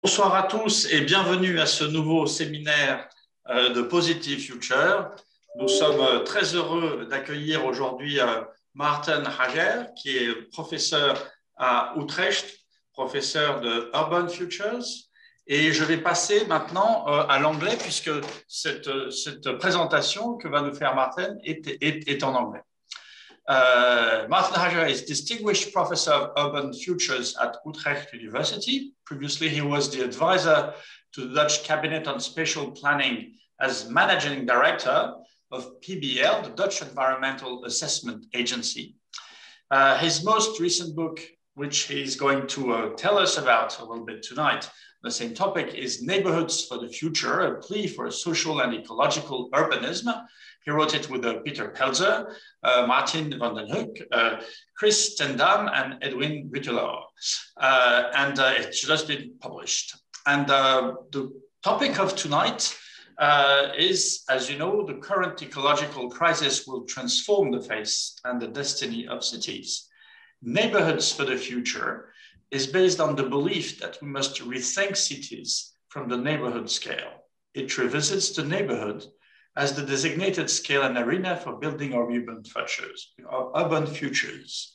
Bonsoir à tous et bienvenue à ce nouveau séminaire de Positive Future. Nous sommes très heureux d'accueillir aujourd'hui Maarten Hager, qui est professeur à Utrecht, professeur de Urban Futures. Et je vais passer maintenant à l'anglais puisque cette présentation que va nous faire Maarten est en anglais. Maarten Hager is Distinguished Professor of Urban Futures at Utrecht University. Previously, he was the advisor to the Dutch Cabinet on Spatial Planning as Managing Director of PBL, the Dutch Environmental Assessment Agency. His most recent book, which he's going to tell us about a little bit tonight, the same topic, is Neighbourhoods for the Future, a plea for a social and ecological urbanism. He wrote it with Peter Pelzer, Martin van den Hoek, Chris Tendam, and Edwin Buteler. And it's just been published. And the topic of tonight is, as you know, the current ecological crisis will transform the face and the destiny of cities. Neighbourhoods for the Future is based on the belief that we must rethink cities from the neighbourhood scale. It revisits the neighbourhood as the designated scale and arena for building our urban futures.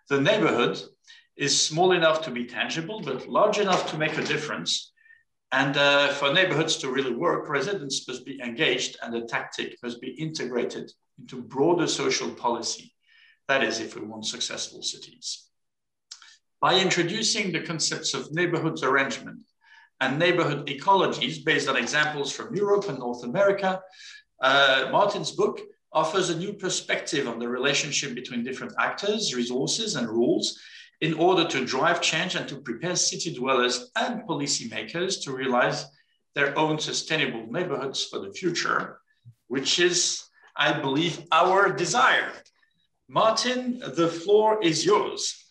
The neighborhood is small enough to be tangible, but large enough to make a difference. And for neighborhoods to really work, residents must be engaged and the tactic must be integrated into broader social policy. That is, if we want successful cities. By introducing the concepts of neighborhoods arrangement and neighborhood ecologies based on examples from Europe and North America, Martin's book offers a new perspective on the relationship between different actors, resources, and rules in order to drive change and to prepare city dwellers and policymakers to realize their own sustainable neighborhoods for the future, which is, I believe, our desire. Martin, the floor is yours.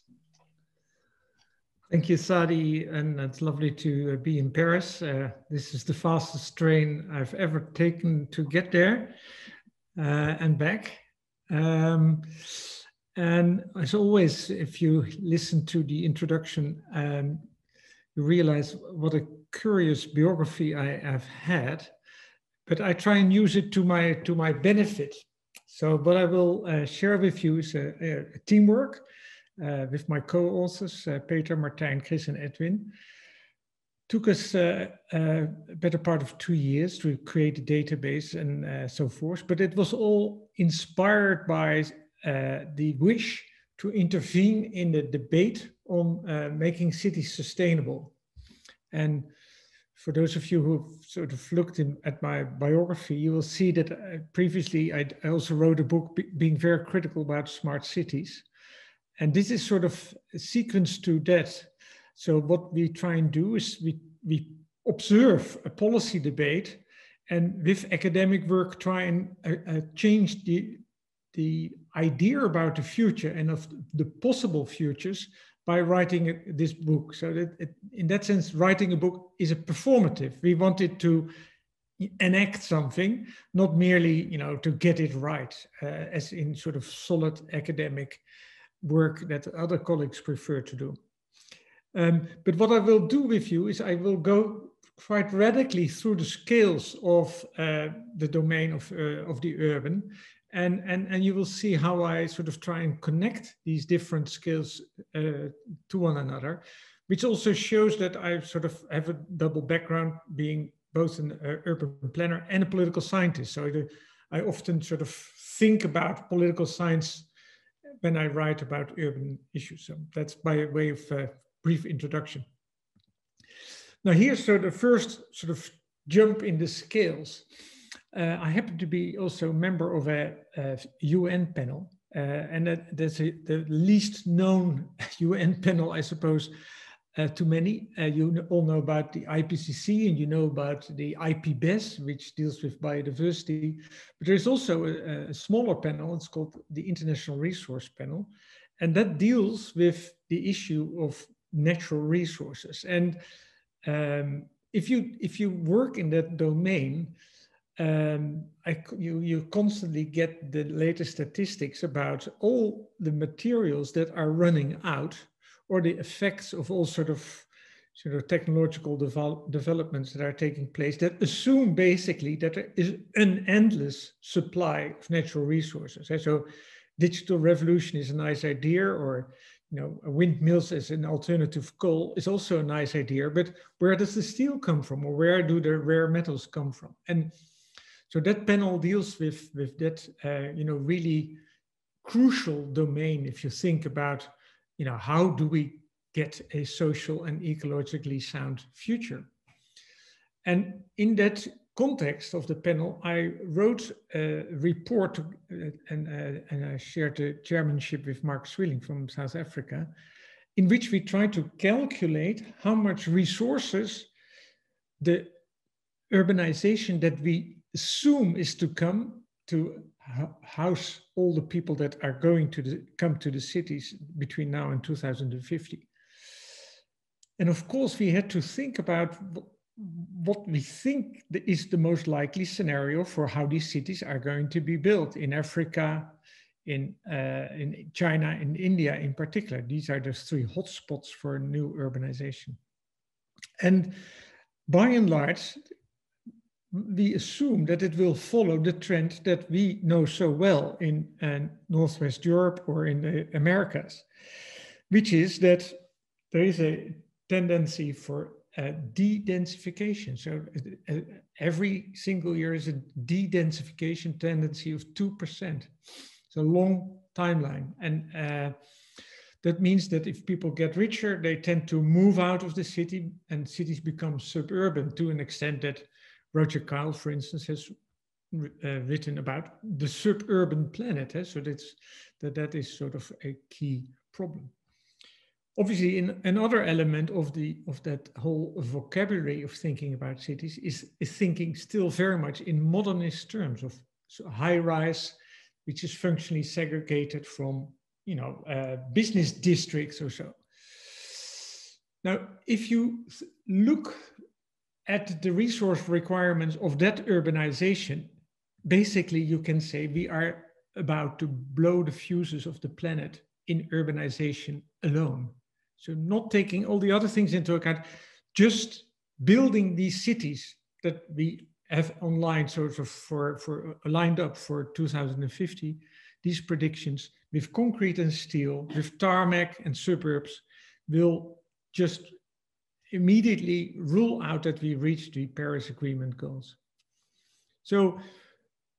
Thank you, Sadi, and it's lovely to be in Paris. This is the fastest train I've ever taken to get there and back. And as always, if you listen to the introduction, you realize what a curious biography I have had, but I try and use it to my benefit. So what I will share with you is a teamwork with my co-authors, Peter, Martijn, Chris, and Edwin. Took us a better part of 2 years to create a database and so forth, but it was all inspired by the wish to intervene in the debate on making cities sustainable. And for those of you who've sort of looked at my biography, you will see that previously I also wrote a book being very critical about smart cities. And this is sort of a sequence to that. So what we try and do is we observe a policy debate and with academic work try and change the idea about the future and of the possible futures by writing this book. So that in that sense, writing a book is a performative. We wanted to enact something, not merely, to get it right, as in sort of solid academic work that other colleagues prefer to do. But what I will do with you is I will go quite radically through the scales of the domain of the urban, and you will see how I sort of try and connect these different scales to one another, which also shows that I sort of have a double background, being both an urban planner and a political scientist. So I often sort of think about political science when I write about urban issues. So that's by way of a brief introduction. Now here's sort of the first sort of jump in the scales. I happen to be also a member of a UN panel, and that's the least known UN panel, I suppose, to many. You all know about the IPCC and you know about the IPBES, which deals with biodiversity. But there's also a smaller panel, it's called the International Resource Panel, and that deals with the issue of natural resources. And if you work in that domain, you constantly get the latest statistics about all the materials that are running out, or the effects of all sort of sort of technological developments that are taking place that assume basically that there is an endless supply of natural resources. So digital revolution is a nice idea, or windmills as an alternative coal is also a nice idea, but where does the steel come from, or where do the rare metals come from? And so that panel deals with that, really crucial domain. If you think about, how do we get a social and ecologically sound future? And in that context of the panel, I wrote a report and I shared the chairmanship with Mark Swilling from South Africa, in which we tried to calculate how much resources the urbanization that we assume is to come to house all the people that are going to come to the cities between now and 2050. And of course, we had to think about what we think is the most likely scenario for how these cities are going to be built in Africa, in China, in India in particular. These are the three hotspots for new urbanization. And by and large, we assume that it will follow the trend that we know so well in Northwest Europe or in the Americas, which is that there is a tendency for de-densification. So every single year is a de-densification tendency of 2%. It's a long timeline. And that means that if people get richer, they tend to move out of the city, and cities become suburban to an extent that Roger Kyle, for instance, has written about the suburban planet. So that is sort of a key problem. Obviously, another element of that whole vocabulary of thinking about cities is thinking still very much in modernist terms of high rise, which is functionally segregated from business districts or so. Now, if you look at the resource requirements of that urbanization, basically you can say we are about to blow the fuses of the planet in urbanization alone. So not taking all the other things into account, just building these cities that we have online sort of for lined up for 2050, these predictions with concrete and steel, with tarmac and suburbs will just immediately rule out that we reach the Paris Agreement goals. So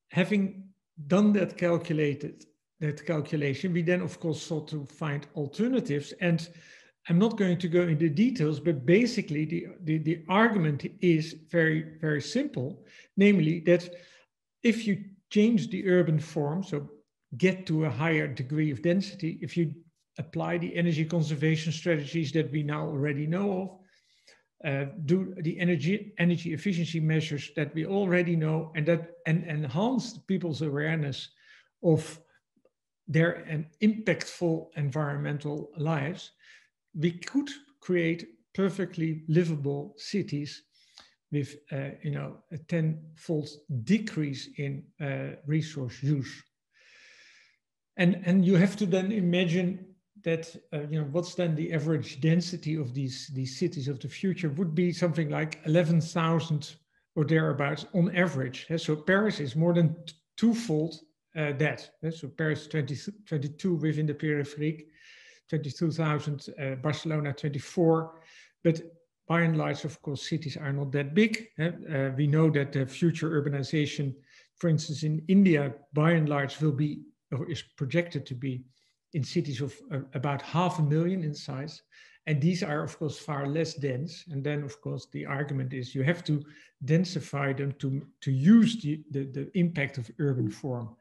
having done that calculation, we then of course sought to find alternatives. And I'm not going to go into details, but basically the argument is very, very simple. Namely that if you change the urban form, so get to a higher degree of density, if you apply the energy conservation strategies that we now already know of, do the energy efficiency measures that we already know, and enhance people's awareness of their impactful environmental lives, we could create perfectly livable cities with a 10-fold decrease in resource use. And you have to then imagine that what's then the average density of these cities of the future would be something like 11,000 or thereabouts on average. So Paris is more than twofold that. So Paris 2022 within the périphérique, 22,000, Barcelona 24, but by and large, of course, cities are not that big. We know that the future urbanization, for instance, in India, by and large, will be or is projected to be in cities of about 500,000 in size. And these are, of course, far less dense. And then, of course, the argument is you have to densify them to use the impact of urban form.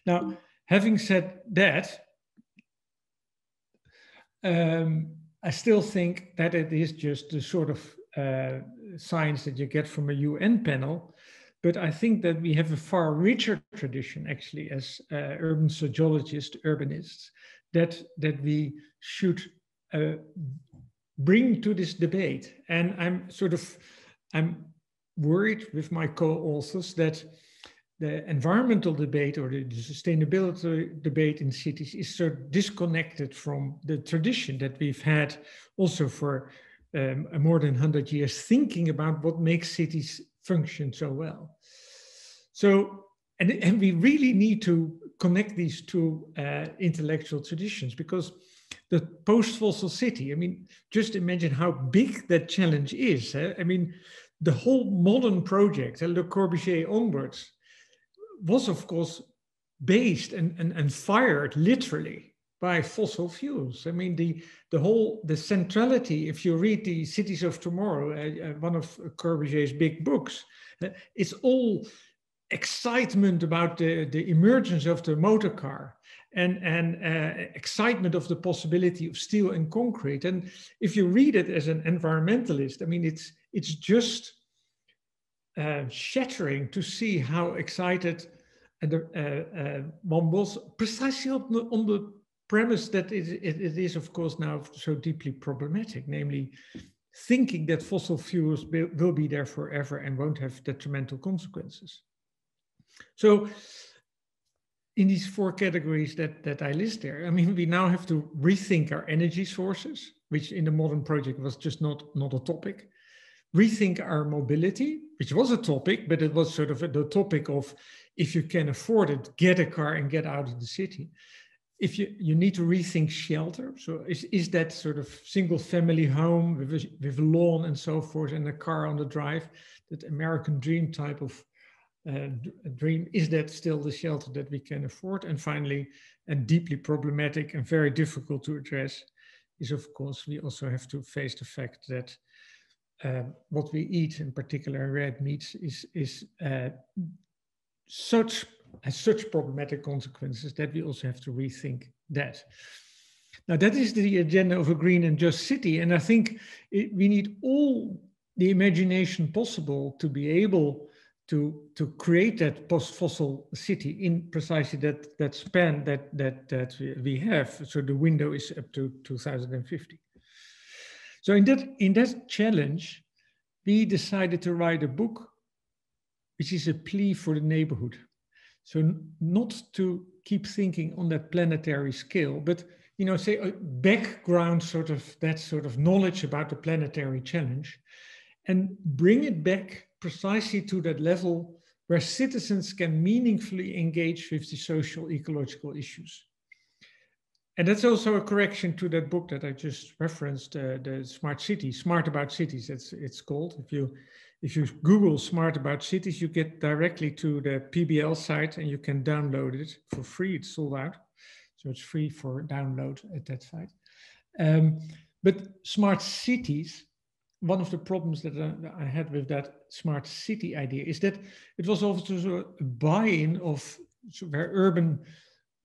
Now, having said that, I still think that it is just the sort of science that you get from a UN panel. But I think that we have a far richer tradition, actually, as urban sociologists, urbanists, that we should bring to this debate. And I'm worried with my co-authors that the environmental debate or the sustainability debate in cities is so disconnected from the tradition that we've had also for more than 100 years thinking about what makes cities function so well. So, and we really need to connect these two intellectual traditions, because the post-fossil city, I mean, just imagine how big that challenge is. I mean, the whole modern project, Le Corbusier onwards, was of course based and fired literally by fossil fuels. I mean, the centrality, if you read the Cities of Tomorrow, one of Corbusier's big books, it's all excitement about the emergence of the motor car and excitement of the possibility of steel and concrete. And if you read it as an environmentalist, I mean, it's just shattering to see how excited one was, precisely on the premise that it is, of course, now so deeply problematic, namely thinking that fossil fuels will be there forever and won't have detrimental consequences. So in these four categories that I list there, I mean, we now have to rethink our energy sources, which in the modern project was just not a topic. Rethink our mobility, which was a topic, but it was sort of the topic of, if you can afford it, get a car and get out of the city. If you need to rethink shelter. So is that sort of single family home with a lawn and so forth and a car on the drive, that American dream type of dream, is that still the shelter that we can afford? And finally, and deeply problematic and very difficult to address, is of course, we also have to face the fact that what we eat, in particular red meats, has such problematic consequences that we also have to rethink that. Now, that is the agenda of a green and just city. And I think we need all the imagination possible to be able to create that post-fossil city in precisely that span that we have. So the window is up to 2050. So in that challenge, we decided to write a book, which is a plea for the neighborhood. So not to keep thinking on that planetary scale, but say a background that sort of knowledge about the planetary challenge, and bring it back precisely to that level where citizens can meaningfully engage with the social ecological issues. And that's also a correction to that book that I just referenced, the Smart City, Smart About Cities, it's called. If you Google Smart About Cities, you get directly to the PBL site and you can download it for free. It's sold out. So it's free for download at that site. But smart cities, one of the problems that I had with that smart city idea is that it was also a buy-in of where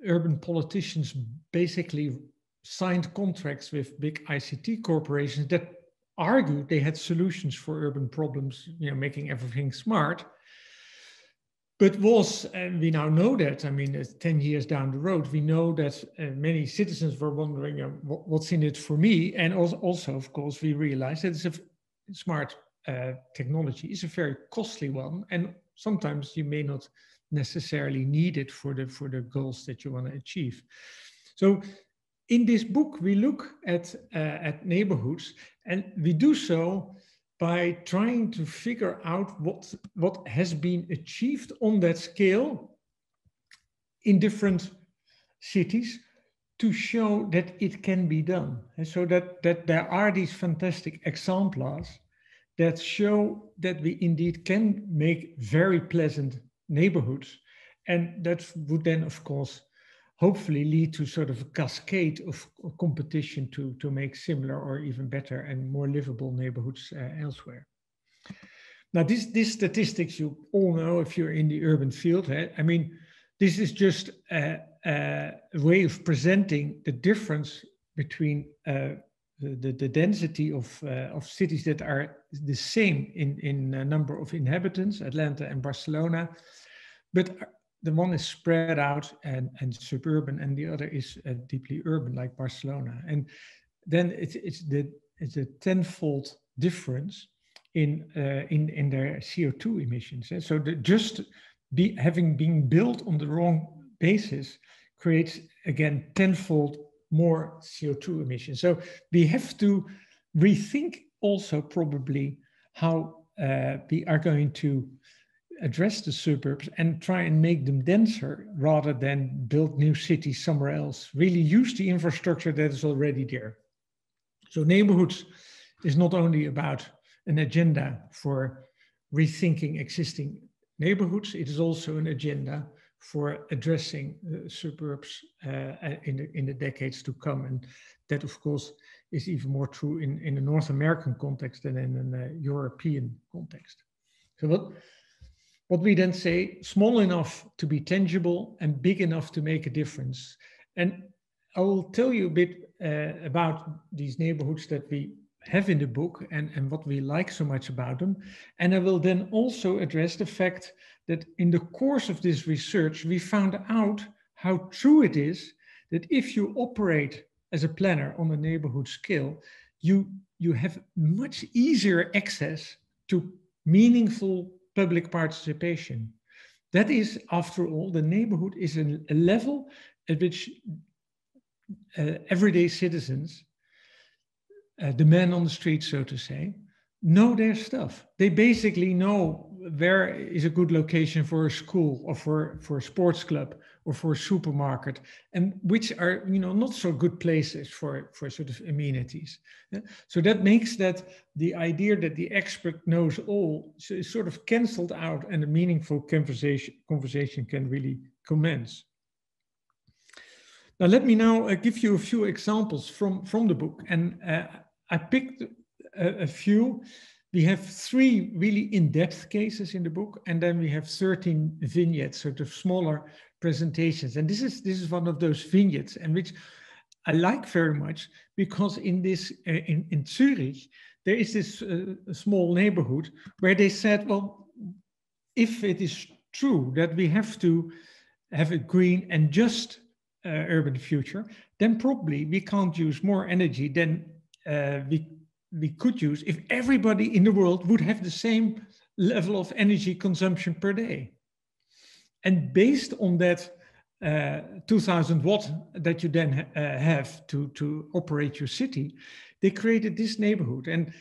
urban politicians basically signed contracts with big ICT corporations that argued they had solutions for urban problems, making everything smart. But and we now know that, I mean, 10 years down the road, we know that many citizens were wondering, what's in it for me? And also, of course, we realized that it's a smart technology is a very costly one. And sometimes you may not necessarily need it for the goals that you want to achieve. So in this book, we look at neighborhoods, and we do so by trying to figure out what has been achieved on that scale in different cities to show that it can be done. And so that there are these fantastic exemplars that show that we indeed can make very pleasant neighborhoods. And that would then, of course, hopefully lead to sort of a cascade of competition to make similar or even better and more livable neighborhoods elsewhere. Now, these statistics you all know if you're in the urban field. I mean, this is just a way of presenting the difference between the density of cities that are the same in number of inhabitants, Atlanta and Barcelona, but the one is spread out and suburban, and the other is deeply urban, like Barcelona. And then it's a tenfold difference in their CO2 emissions. So having been built on the wrong basis creates, again, tenfold more CO2 emissions. So we have to rethink also probably how we are going to address the suburbs and try and make them denser rather than build new cities somewhere else. Really use the infrastructure that is already there. So neighborhoods is not only about an agenda for rethinking existing neighborhoods, it is also an agenda for addressing suburbs in the decades to come. And that, of course, is even more true in a North American context than in a European context. So what we then say, small enough to be tangible and big enough to make a difference. And I will tell you a bit about these neighborhoods that we have in the book and what we like so much about them. And I will then also address the fact that in the course of this research, we found out how true it is that if you operate as a planner on a neighborhood scale, you have much easier access to meaningful public participation. That is, after all, the neighborhood is a level at which everyday citizens, the man on the street, so to say, know their stuff. They basically know where is a good location for a school or for a sports club or for a supermarket, and which are, you know, not so good places for sort of amenities. So that makes that the idea that the expert knows all is sort of cancelled out, and a meaningful conversation can really commence. Now, let me now give you a few examples from the book, and I picked a few. We have 3 really in-depth cases in the book, and then we have 13 vignettes, sort of smaller presentations. And this is one of those vignettes, and which I like very much, because in this in Zurich there is this small neighborhood where they said, well, if it is true that we have to have a green and just urban future, then probably we can't use more energy than we could use if everybody in the world would have the same level of energy consumption per day. And based on that 2000 watt that you then have to operate your city, they created this neighborhood. And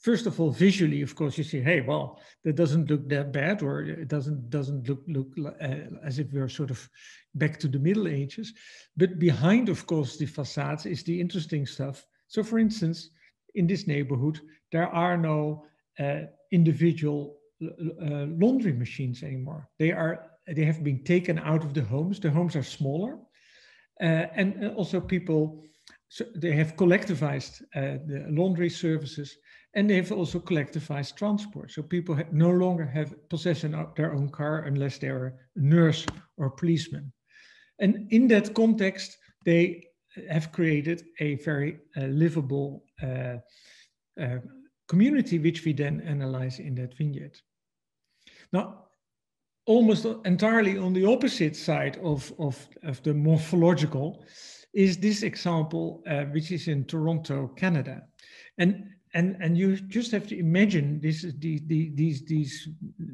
first of all, visually, of course, you see, hey, well, that doesn't look that bad, or it doesn't look as if we're sort of back to the Middle Ages. But behind, of course, the facades is the interesting stuff. So, for instance, in this neighborhood, there are no individual laundry machines anymore. They have been taken out of the homes. The homes are smaller, and also people. So they have collectivized the laundry services, and they have also collectivized transport. So people no longer have possession of their own car unless they're a nurse or a policeman. And in that context, they have created a very livable community, which we then analyze in that vignette. Now, almost entirely on the opposite side of the morphological is this example, which is in Toronto, Canada. And you just have to imagine these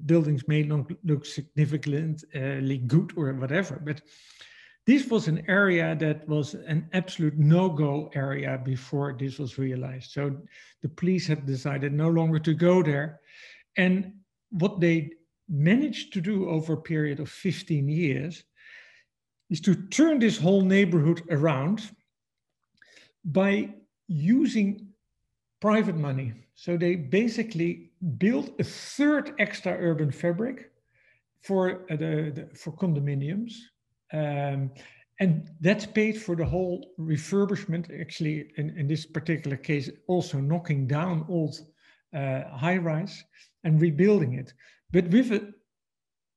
buildings may not look significantly good or whatever, but this was an area that was an absolute no-go area before this was realized. So the police had decided no longer to go there. And what they managed to do over a period of 15 years is to turn this whole neighborhood around by using private money. So they basically built a third extra urban fabric for condominiums. And that's paid for the whole refurbishment, actually, in this particular case, also knocking down old high-rise and rebuilding it, but with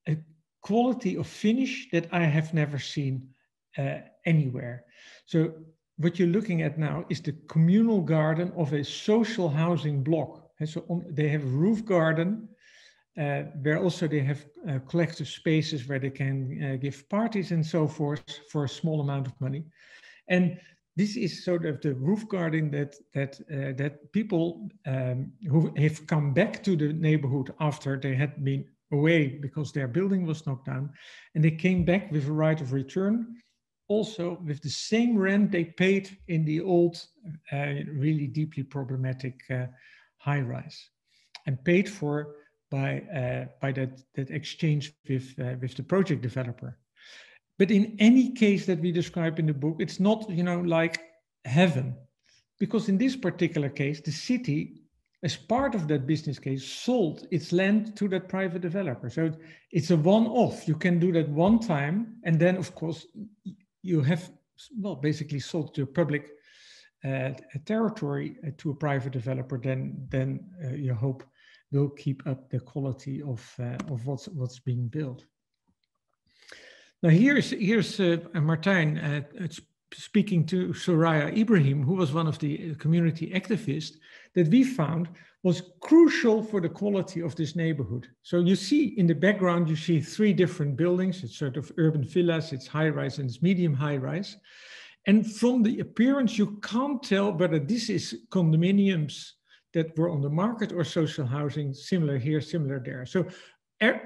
a quality of finish that I have never seen anywhere. So what you're looking at now is the communal garden of a social housing block. And so they have a roof garden, where also they have collective spaces where they can give parties and so forth for a small amount of money. And this is sort of the roof garden that people who have come back to the neighborhood after they had been away because their building was knocked down, and they came back with a right of return, also with the same rent they paid in the old, really deeply problematic high-rise, and paid for by that exchange with the project developer. But in any case that we describe in the book, it's not, you know, like heaven, because in this particular case, the city, as part of that business case, sold its land to that private developer. So it's a one-off. You can do that one time, and then, of course, you have, well, basically sold your public territory to a private developer. Then you hope will keep up the quality of what's being built. Now here's Martijn speaking to Soraya Ibrahim, who was one of the community activists that we found was crucial for the quality of this neighborhood. So you see in the background, you see 3 different buildings. It's sort of urban villas, it's high-rise and it's medium high-rise. And from the appearance, you can't tell whether this is condominiums that were on the market or social housing, similar here, similar there. So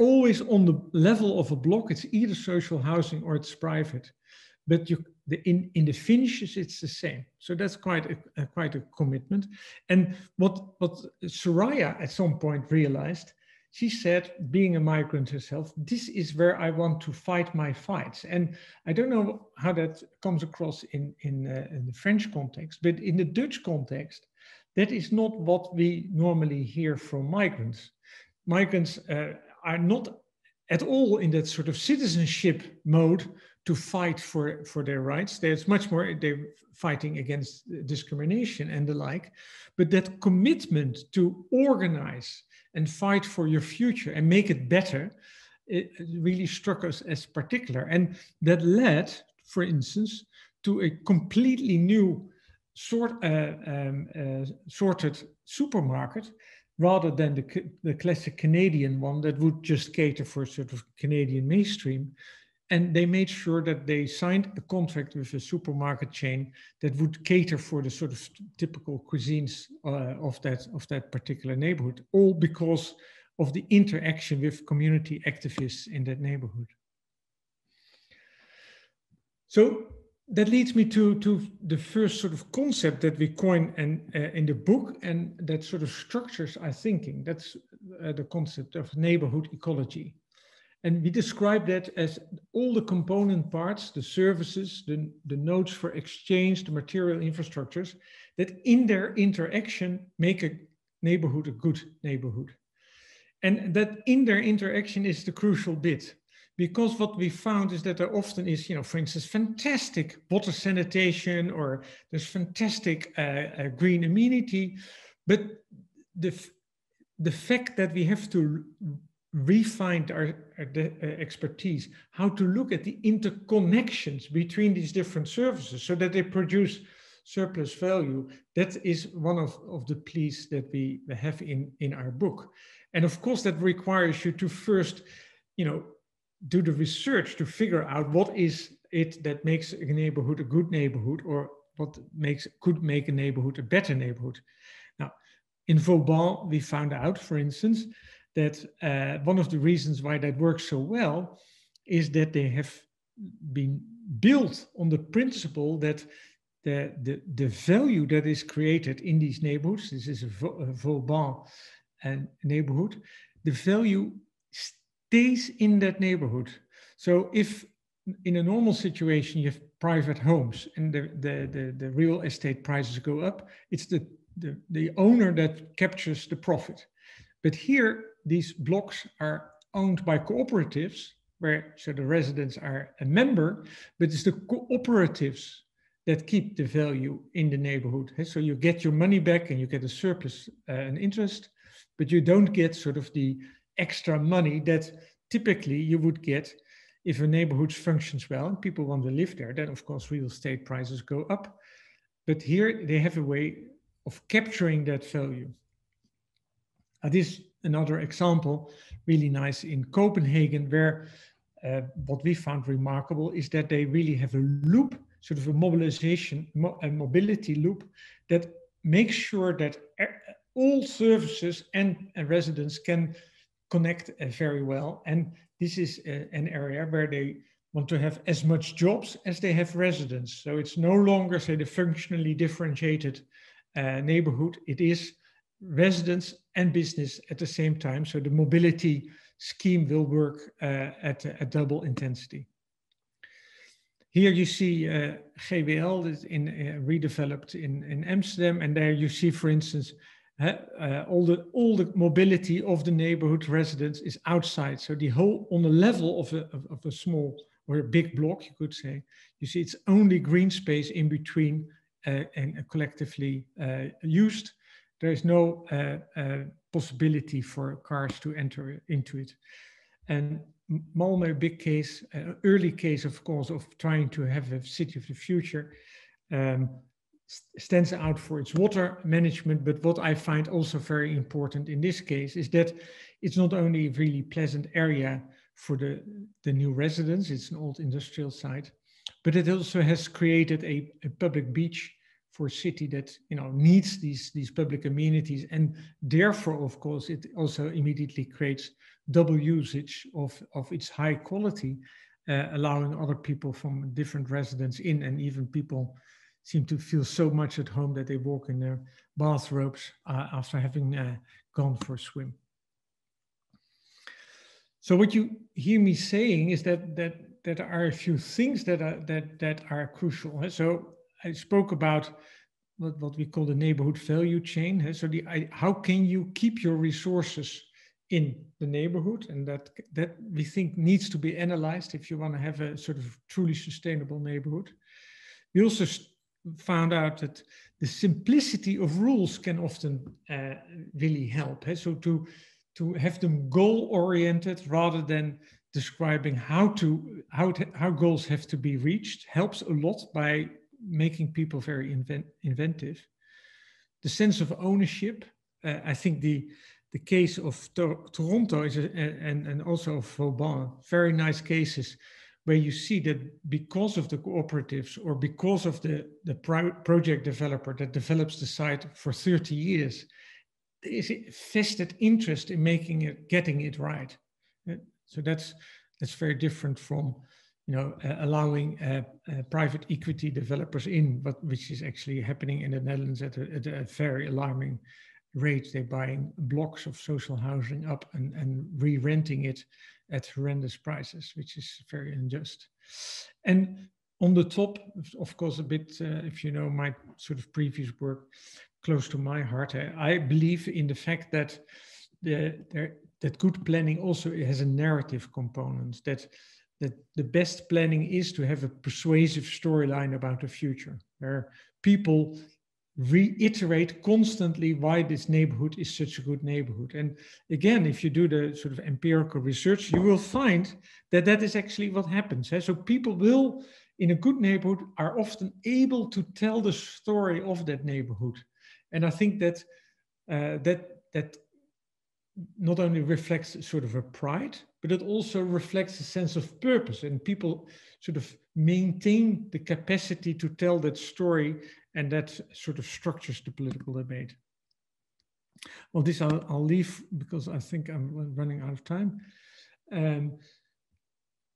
always on the level of a block, it's either social housing or it's private. But in the finishes, it's the same. So that's quite a commitment. And what Soraya at some point realized, she said, being a migrant herself, this is where I want to fight my fights. And I don't know how that comes across in the French context, but in the Dutch context, that is not what we normally hear from migrants. Migrants are not at all in that sort of citizenship mode to fight for their rights. There's much more, they're fighting against discrimination and the like, but that commitment to organize and fight for your future and make it better, it really struck us as particular. And that led, for instance, to a completely new sorted supermarket, rather than the classic Canadian one that would just cater for sort of Canadian mainstream. And they made sure that they signed a contract with a supermarket chain that would cater for the sort of typical cuisines of that particular neighborhood, all because of the interaction with community activists in that neighborhood. So that leads me to the first sort of concept that we coin in the book, and that sort of structures our thinking. That's the concept of neighborhood ecology. And we describe that as all the component parts, the services, the nodes for exchange, the material infrastructures, that in their interaction make a neighborhood a good neighborhood. And that in their interaction is the crucial bit. Because what we found is that there often is, you know, for instance, fantastic water sanitation, or there's fantastic green amenity, but the fact that we have to refine our expertise, how to look at the interconnections between these different services so that they produce surplus value, that is one of the pleas that we have in our book. And of course, that requires you to first, you know, do the research to figure out what is it that makes a neighborhood a good neighborhood, or what could make a neighborhood a better neighborhood. Now, in Vauban, we found out, for instance, that one of the reasons why that works so well is that they have been built on the principle that the value that is created in these neighborhoods, this is a Vauban neighborhood, the value stays in that neighborhood. So if in a normal situation you have private homes and the real estate prices go up, it's the owner that captures the profit. But here, these blocks are owned by cooperatives, where so the residents are a member, but it's the cooperatives that keep the value in the neighborhood. So you get your money back and you get a surplus and interest, but you don't get sort of the extra money that typically you would get if a neighborhood functions well and people want to live there. Then of course real estate prices go up. But here they have a way of capturing that value. This is another example, really nice in Copenhagen, where what we found remarkable is that they really have a loop, sort of a mobilization, a mobility loop that makes sure that all services and residents can connect very well. And this is an area where they want to have as much jobs as they have residents. So it's no longer, say, the functionally differentiated neighborhood. It is residents and business at the same time. So the mobility scheme will work at a double intensity. Here you see GWL is redeveloped in Amsterdam, and there you see, for instance, all the mobility of the neighborhood residents is outside. So the whole, on the level of a small or a big block, you could say, you see it's only green space in between and collectively used. There is no possibility for cars to enter into it. And Malmö, big case, early case, of course, of trying to have a city of the future, stands out for its water management. But what I find also very important in this case is that it's not only a really pleasant area for the new residents, it's an old industrial site, but it also has created a public beach for a city that, you know, needs these public amenities, and therefore, of course, it also immediately creates double usage of its high quality, allowing other people from different residents in, and even people seem to feel so much at home that they walk in their bathrobes after having gone for a swim. So what you hear me saying is that there are a few things that are crucial. So I spoke about what we call the neighborhood value chain. So how can you keep your resources in the neighborhood, and that we think needs to be analyzed if you want to have a sort of truly sustainable neighborhood. We also found out that the simplicity of rules can often really help. So to have them goal-oriented rather than describing how goals have to be reached helps a lot by making people very inventive. The sense of ownership, I think the case of Toronto is and also of Vauban, very nice cases where you see that because of the cooperatives or because of the project developer that develops the site for 30 years, there is a vested interest in getting it right. So that's very different from, you know, allowing private equity developers in, which is actually happening in the Netherlands at a very alarming rate. They're buying blocks of social housing up and re-renting it at horrendous prices, which is very unjust. And on the top, of course, a bit, if you know my sort of previous work, close to my heart, I believe in the fact that that good planning also has a narrative component, that the best planning is to have a persuasive storyline about the future, where people reiterate constantly why this neighborhood is such a good neighborhood. And again, if you do the sort of empirical research, you will find that is actually what happens. So people will, in a good neighborhood, are often able to tell the story of that neighborhood. And I think that that not only reflects sort of a pride, but it also reflects a sense of purpose, and people sort of maintain the capacity to tell that story, and that sort of structures the political debate. Well, this I'll leave because I think I'm running out of time.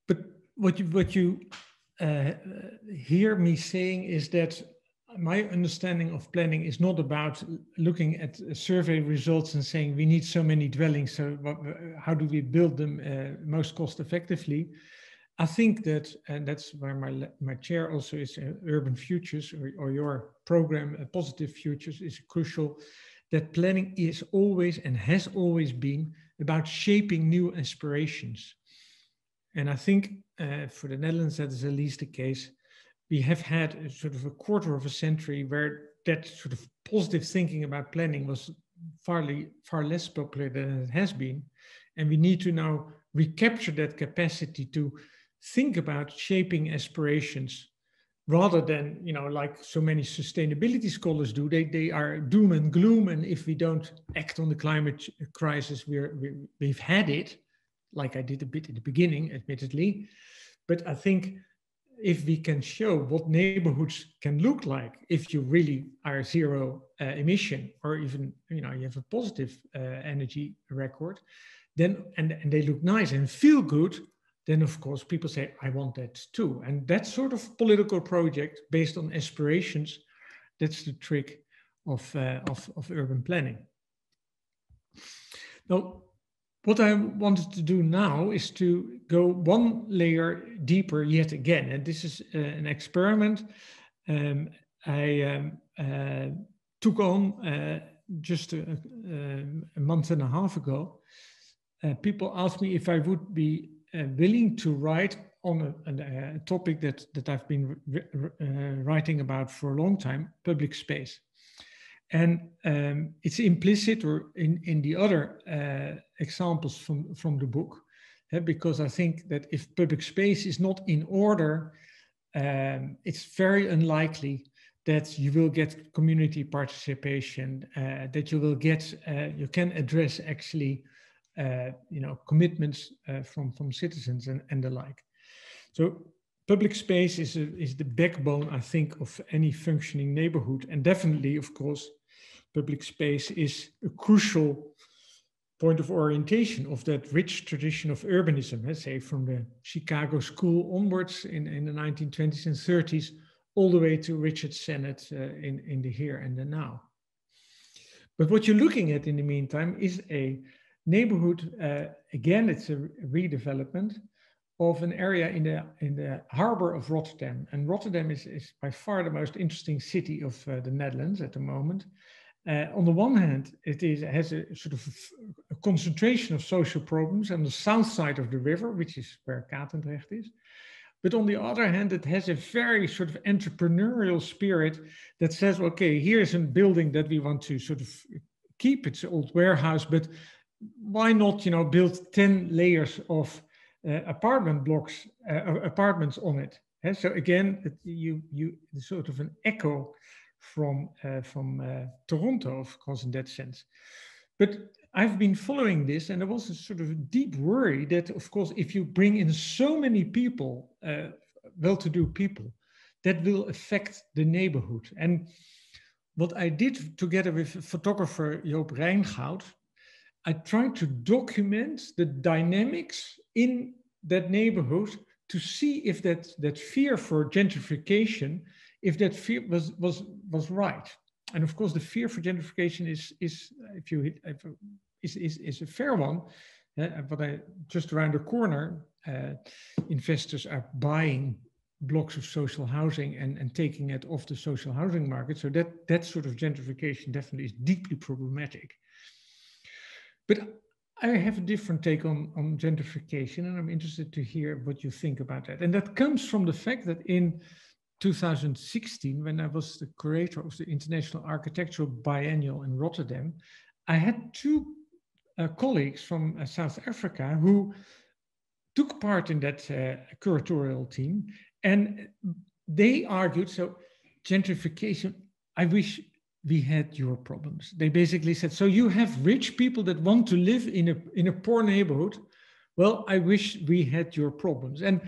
But what you hear me saying is that my understanding of planning is not about looking at survey results and saying we need so many dwellings, so how do we build them most cost effectively? I think that, and that's where my chair also is, Urban Futures, or your program, Positive Futures, is crucial, that planning is always and has always been about shaping new aspirations. And I think for the Netherlands, that is at least the case. We have had a sort of a quarter of a century where that sort of positive thinking about planning was far less popular than it has been. And we need to now recapture that capacity to think about shaping aspirations rather than, you know, like so many sustainability scholars do. They are doom and gloom. And if we don't act on the climate crisis, we've had it, like I did a bit in the beginning, admittedly. But I think if we can show what neighborhoods can look like if you really are zero emission, or even, you know, you have a positive energy record, then and they look nice and feel good, then of course people say, I want that too. And that sort of political project based on aspirations, that's the trick of urban planning. Now, what I wanted to do now is to go one layer deeper yet again. And this is an experiment I took on just a month and a half ago. People asked me if I would be willing to write on a topic that I've been writing about for a long time, public space. And it's implicit or in the other examples from the book, because I think that if public space is not in order, it's very unlikely that you will get community participation, that you will get, you can address actually, commitments from citizens and the like. So public space is the backbone, I think, of any functioning neighborhood. And definitely, of course, public space is a crucial point of orientation of that rich tradition of urbanism, let's say from the Chicago School onwards in the 1920s and 30s, all the way to Richard Sennett in the here and the now. But what you're looking at in the meantime is a neighborhood, again, it's a redevelopment of an area in the harbor of Rotterdam. And Rotterdam is by far the most interesting city of the Netherlands at the moment. On the one hand, it has a sort of a concentration of social problems on the south side of the river, which is where Katendrecht is. But on the other hand, it has a very sort of entrepreneurial spirit that says, okay, here's a building that we want to sort of keep. It's an old warehouse, but why not, build 10 layers of apartment blocks, apartments on it? So again, you sort of an echo from Toronto, of course, in that sense. But I've been following this, and there was a sort of deep worry that, of course, if you bring in so many people, well-to-do people, that will affect the neighborhood. And what I did together with photographer Joop Rijngoud, I tried to document the dynamics in that neighborhood to see if that fear for gentrification, if that fear was right. And of course, the fear for gentrification is a fair one. But just around the corner, investors are buying blocks of social housing and taking it off the social housing market. So that sort of gentrification definitely is deeply problematic. But I have a different take on gentrification, and I'm interested to hear what you think about that. And that comes from the fact that in 2016, when I was the curator of the International Architectural Biennial in Rotterdam, I had two colleagues from South Africa who took part in that curatorial team, and they argued, so gentrification, I wish we had your problems. They basically said, so you have rich people that want to live in a poor neighborhood. Well, I wish we had your problems. And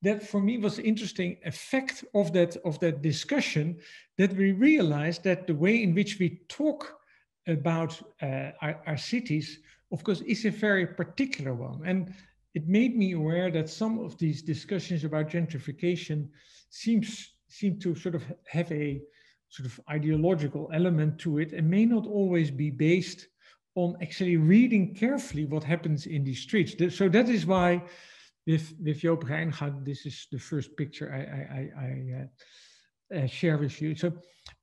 that for me was an interesting effect of that discussion, that we realized that the way in which we talk about our cities, of course, is a very particular one. And it made me aware that some of these discussions about gentrification seem to sort of have a sort of ideological element to it, and may not always be based on actually reading carefully what happens in these streets. So that is why with Joop Rijngoud, this is the first picture I share with you. So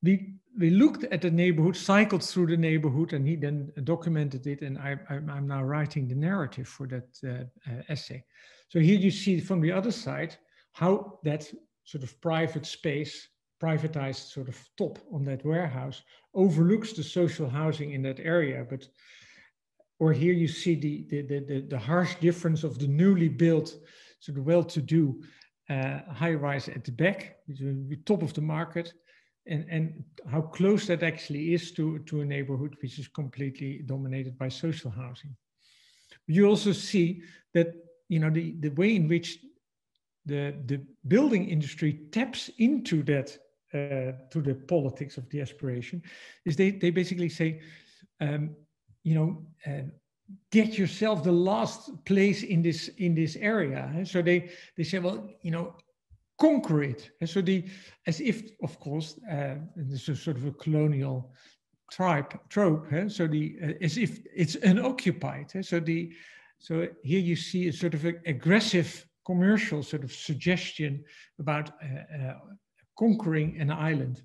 we looked at the neighborhood, cycled through the neighborhood, and he then documented it, and I'm now writing the narrative for that essay. So here you see from the other side how that sort of private space, privatized sort of top on that warehouse, overlooks the social housing in that area. Or here you see the harsh difference of the newly built, sort of well-to-do high-rise at the back, the top of the market, and how close that actually is to a neighborhood which is completely dominated by social housing. You also see that, the way in which the building industry taps into that, to the politics of the aspiration, is they basically say, get yourself the last place in this area. And so they say, well, conquer it. And so as if, of course, this is sort of a colonial trope, so as if it's unoccupied. So here you see a sort of aggressive commercial sort of suggestion about conquering an island.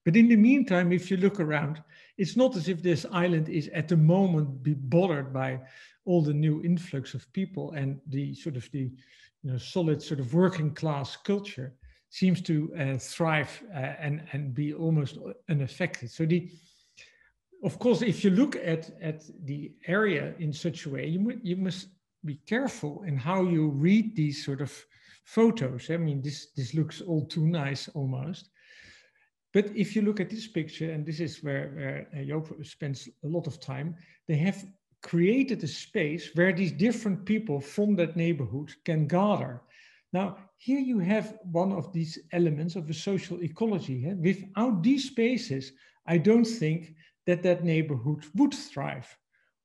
But in the meantime, if you look around, it's not as if this island is at the moment be bothered by all the new influx of people, and the sort of the solid sort of working class culture seems to thrive and be almost unaffected. So of course, if you look at the area in such a way, you must be careful in how you read these sort of photos. I mean, this looks all too nice almost. But if you look at this picture, and this is where Joop spends a lot of time, they have created a space where these different people from that neighborhood can gather. Now, here you have one of these elements of a social ecology. Without these spaces, I don't think that neighborhood would thrive,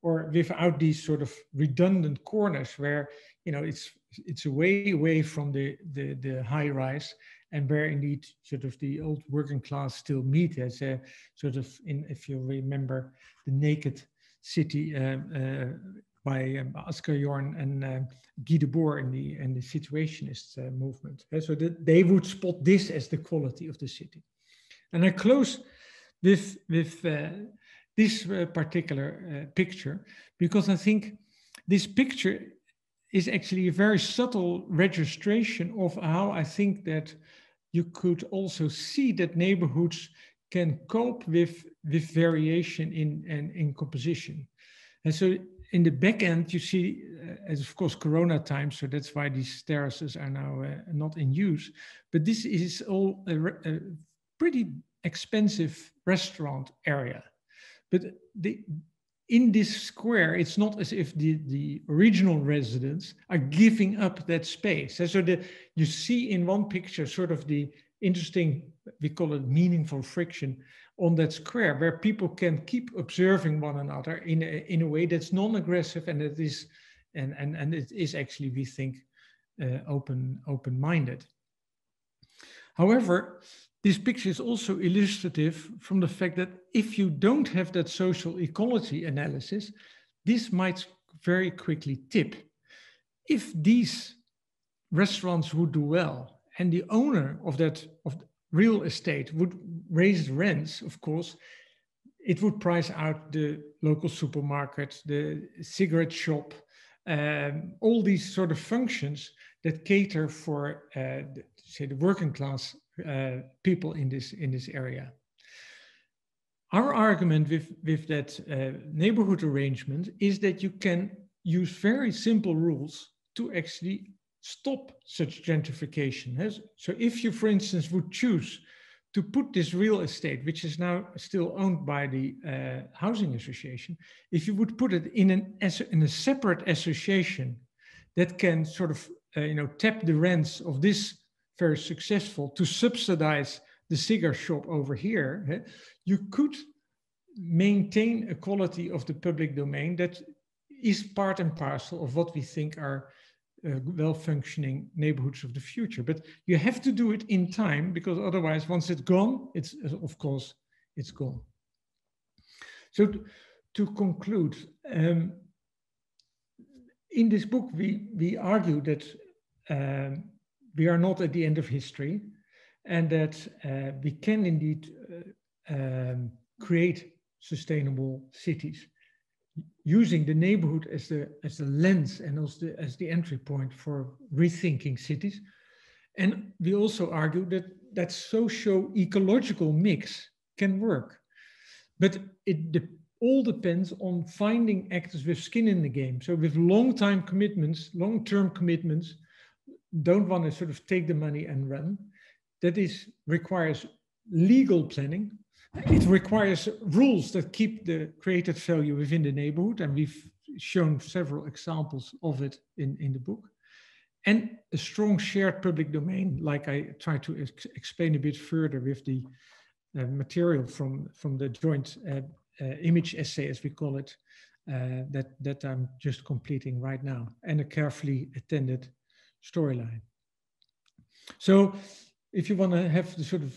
or without these sort of redundant corners where it's away from the high rise, and where indeed sort of the old working class still meet as a sort of, if you remember, the Naked City by Oscar Jorn and Guy Debord in the Situationist movement. So that they would spot this as the quality of the city. And I close with this particular picture, because I think this picture is actually a very subtle registration of how I think that you could also see that neighborhoods can cope with variation in composition. And so in the back end, you see, as of course, Corona time, so that's why these terraces are now not in use. But this is all a pretty expensive restaurant area. But in this square, it's not as if the original residents are giving up that space. And so you see in one picture sort of the interesting, we call it meaningful friction on that square, where people can keep observing one another in a way that's non-aggressive, and it is and it is actually, we think, open-minded. However, this picture is also illustrative from the fact that if you don't have that social ecology analysis, this might very quickly tip. If these restaurants would do well, and the owner of real estate would raise rents, of course, it would price out the local supermarket, the cigarette shop, all these sort of functions that cater for, say, the working class people in this area. Our argument with that neighborhood arrangement is that you can use very simple rules to actually stop such gentrification. So if you, for instance, would choose to put this real estate, which is now still owned by the housing association, if you would put it in a separate association that can sort of tap the rents of this very successful to subsidize the cigar shop over here, you could maintain a quality of the public domain that is part and parcel of what we think are well-functioning neighborhoods of the future. But you have to do it in time, because otherwise, once it's gone, it's gone. So to conclude, in this book, we argue that we are not at the end of history, and that we can indeed create sustainable cities, using the neighborhood as the lens and as the entry point for rethinking cities. And we also argue that socio-ecological mix can work, but it all depends on finding actors with skin in the game. So with long-term commitments, don't want to sort of take the money and run. That requires legal planning. It requires rules that keep the created value within the neighborhood, and we've shown several examples of it in the book. And a strong shared public domain, like I tried to explain a bit further with the material from the joint image essay, as we call it, that I'm just completing right now, and a carefully attended storyline. So if you want to have the sort of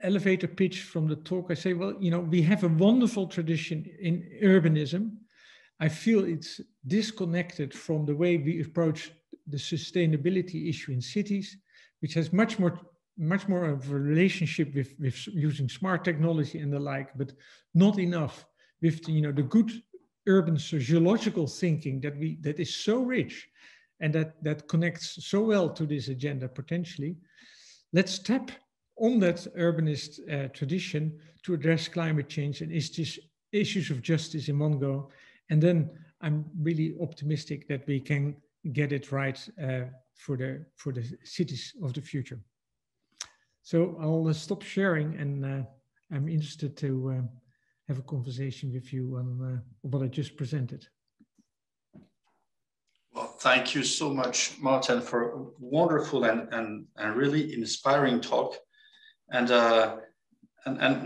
elevator pitch from the talk, I say, well, you know, we have a wonderful tradition in urbanism. I feel it's disconnected from the way we approach the sustainability issue in cities, which has much more of a relationship with using smart technology and the like, but not enough with the, you know, the good urban sociological thinking that is so rich and that connects so well to this agenda potentially. Let's tap on that urbanist tradition to address climate change and issues of justice in one go. And then I'm really optimistic that we can get it right for the cities of the future. So I'll stop sharing, and I'm interested to have a conversation with you on what I just presented. Well, thank you so much, Martin, for a wonderful and really inspiring talk, and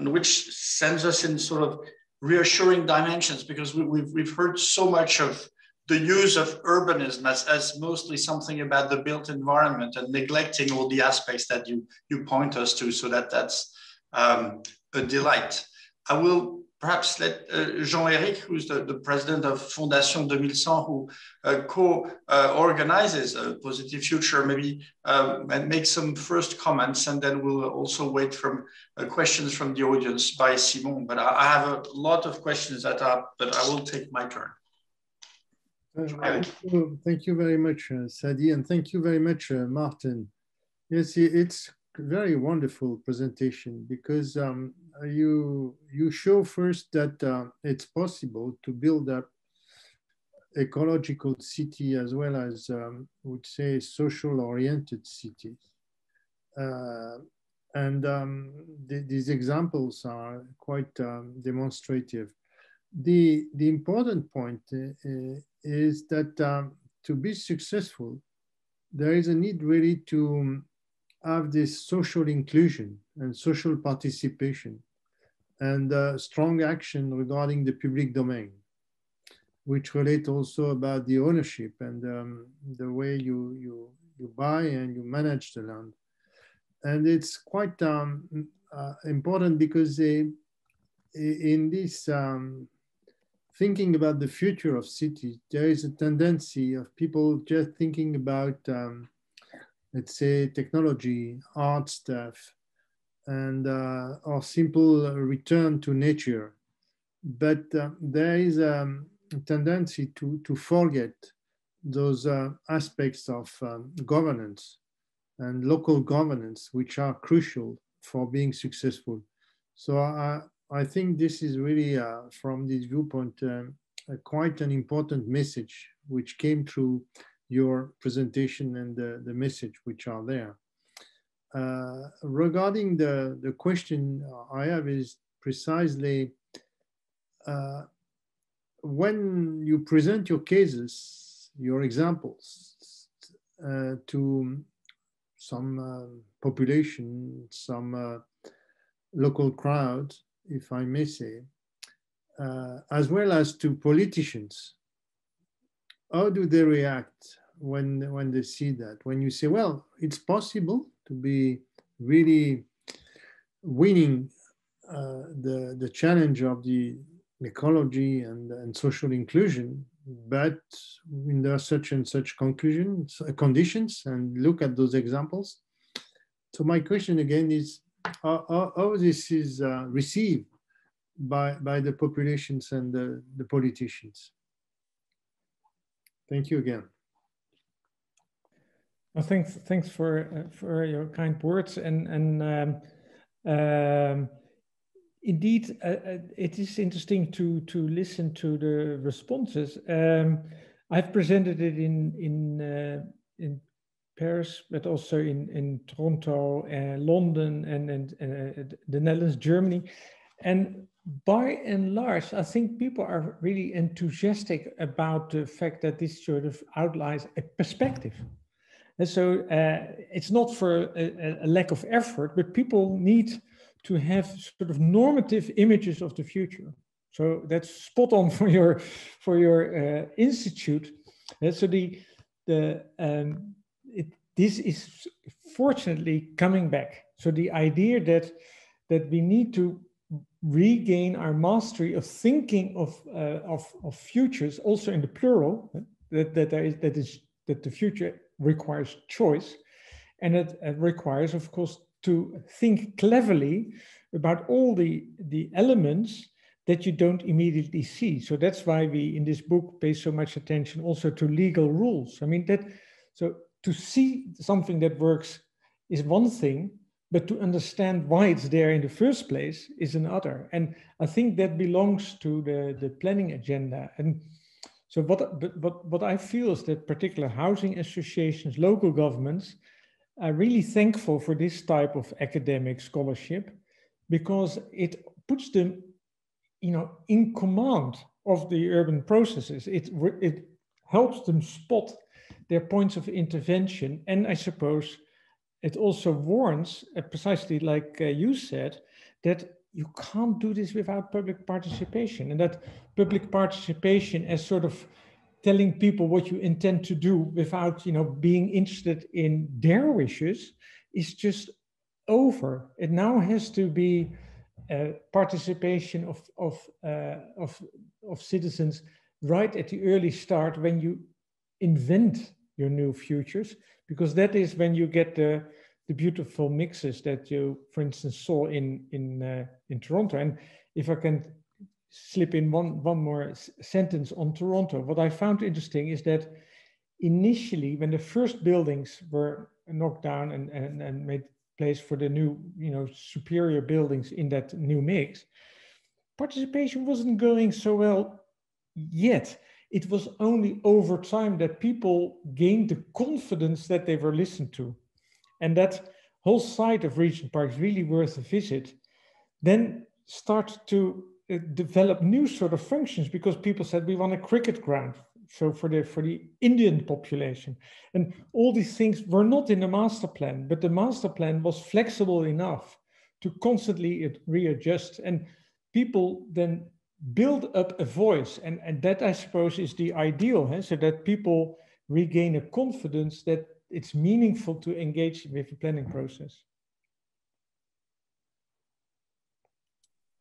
which sends us in sort of reassuring dimensions, because we've heard so much of the use of urbanism as mostly something about the built environment and neglecting all the aspects that you point us to. So that's a delight. I will perhaps let Jean-Éric, who's the president of Fondation 2100, who co-organizes a Positive Future, maybe make some first comments, and then we'll also wait for questions from the audience by Simon. But I have a lot of questions but I will take my turn. Thank you very much, Sadi, and thank you very much, Martin. Yes, it's a very wonderful presentation, because you show first that it's possible to build up ecological city as well as, would say, social-oriented cities. These examples are quite demonstrative. The important point is that to be successful, there is a need really to have this social inclusion and social participation and strong action regarding the public domain, which relate also about the ownership and the way you buy and you manage the land. And it's quite important, because in this thinking about the future of cities, there is a tendency of people just thinking about, let's say, technology, art stuff, and or simple return to nature. But there is a tendency to forget those aspects of governance and local governance, which are crucial for being successful. So I think this is really, from this viewpoint, quite an important message, which came through your presentation and the message which are there. Regarding the question I have is precisely, when you present your cases, your examples to some population, some local crowd, if I may say, as well as to politicians, how do they react when they see that? When you say, well, it's possible to be really winning the challenge of the ecology and social inclusion, but under such and such conditions, and look at those examples. So my question again is, how this is received by the populations and the politicians? Thank you again. Well, thanks for your kind words, and indeed, it is interesting to listen to the responses. I've presented it in Paris, but also in Toronto, London, and the Netherlands, Germany. And by and large, I think people are really enthusiastic about the fact that this sort of outlines a perspective. And so it's not for a lack of effort, but people need to have sort of normative images of the future. So that's spot on for your institute. And so this is fortunately coming back. So the idea that that we need to regain our mastery of thinking of futures, also in the plural, that the future requires choice, and it requires, of course, to think cleverly about all the elements that you don't immediately see. So that's why we in this book pay so much attention also to legal rules. I mean, so to see something that works is one thing, but to understand why it's there in the first place is another. And I think that belongs to the planning agenda. And so what I feel is that particular housing associations, local governments, are really thankful for this type of academic scholarship, because it puts them, in command of the urban processes. It helps them spot their points of intervention. And I suppose it also warns, precisely like you said, that you can't do this without public participation, and that public participation as sort of telling people what you intend to do without, being interested in their wishes is just over. It now has to be participation of citizens right at the early start when you invent your new futures, because that is when you get the beautiful mixes that you, for instance, saw in Toronto. And if I can slip in one more sentence on Toronto, what I found interesting is that initially, when the first buildings were knocked down and made place for the new, superior buildings in that new mix, participation wasn't going so well yet. It was only over time that people gained the confidence that they were listened to. And that whole site of Regent Park is really worth a visit. Then start to develop new sort of functions, because people said, we want a cricket ground, so for the Indian population. And all these things were not in the master plan, but the master plan was flexible enough to constantly readjust. And people then build up a voice. And that, I suppose, is the ideal, so that people regain a confidence that it's meaningful to engage with the planning process.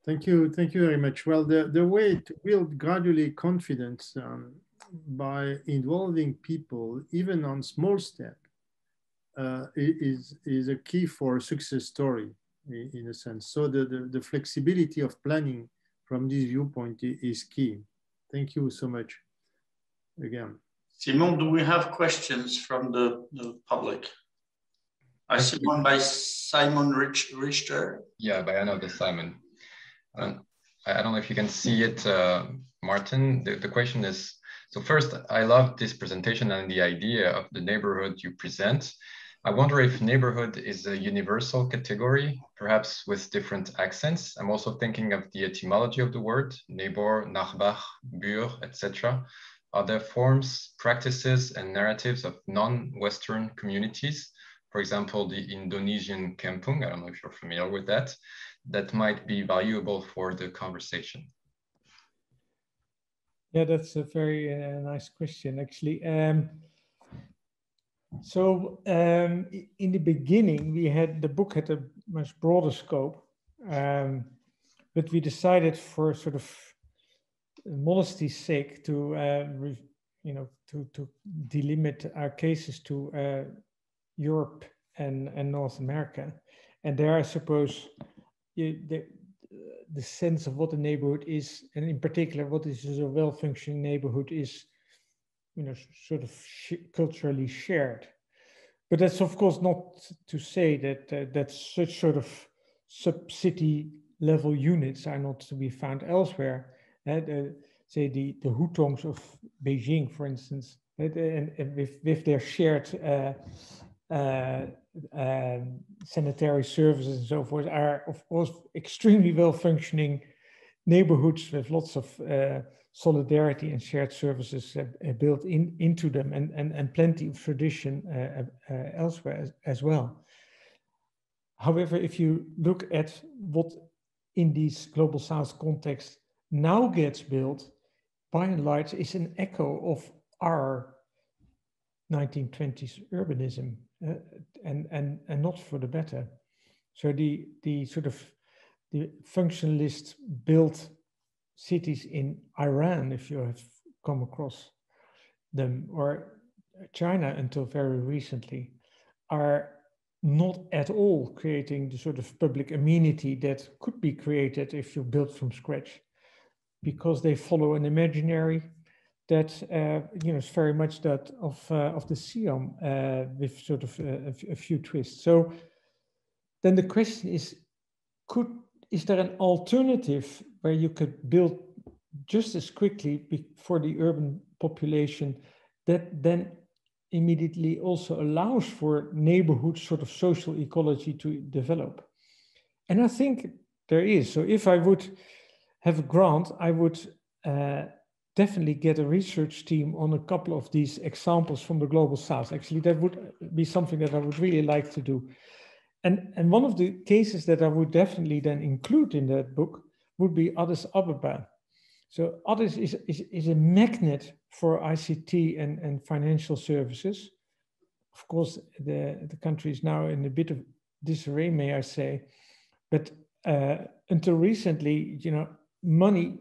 Thank you very much. Well, the way to build gradually confidence by involving people, even on small step, is a key for a success story, in a sense. So the flexibility of planning from this viewpoint is key. Thank you so much again. Simon, do we have questions from the public? I see one by Simon Richter. Yeah, by another Simon. I don't know if you can see it, Martin. The question is, so first, I love this presentation and the idea of the neighborhood you present. I wonder if neighborhood is a universal category, perhaps with different accents. I'm also thinking of the etymology of the word, neighbor, nachbar, buur, etc. Are there forms, practices, and narratives of non-Western communities? For example, the Indonesian kampung, I don't know if you're familiar with that, that might be valuable for the conversation. Yeah, that's a very nice question, actually. In the beginning, the book had a much broader scope, but we decided, for sort of modesty's sake, to delimit our cases to Europe and North America. And there, I suppose, the sense of what a neighborhood is, and in particular, what is a well-functioning neighborhood is, sort of culturally shared. But that's, of course, not to say that such sort of sub-city level units are not to be found elsewhere. Say the hutongs of Beijing, for instance, and with their shared sanitary services and so forth, are of course extremely well-functioning neighborhoods with lots of solidarity and shared services built into them, and plenty of tradition elsewhere as well. However, if you look at what in these Global South context now gets built, by and large is an echo of our 1920s urbanism, and not for the better. So the sort of the functionalist built cities in Iran, if you have come across them, or China until very recently, are not at all creating the sort of public amenity that could be created if you build from scratch, because they follow an imaginary that is very much that of the Siam with sort of a few twists. So then the question is, is there an alternative where you could build just as quickly for the urban population that then immediately also allows for neighborhood sort of social ecology to develop? And I think there is. So if I would have a grant, I would definitely get a research team on a couple of these examples from the Global South. Actually, that would be something that I would really like to do. And one of the cases that I would definitely then include in that book would be Addis Ababa. So Addis is a magnet for ICT and financial services. Of course, the country is now in a bit of disarray, may I say. But until recently, money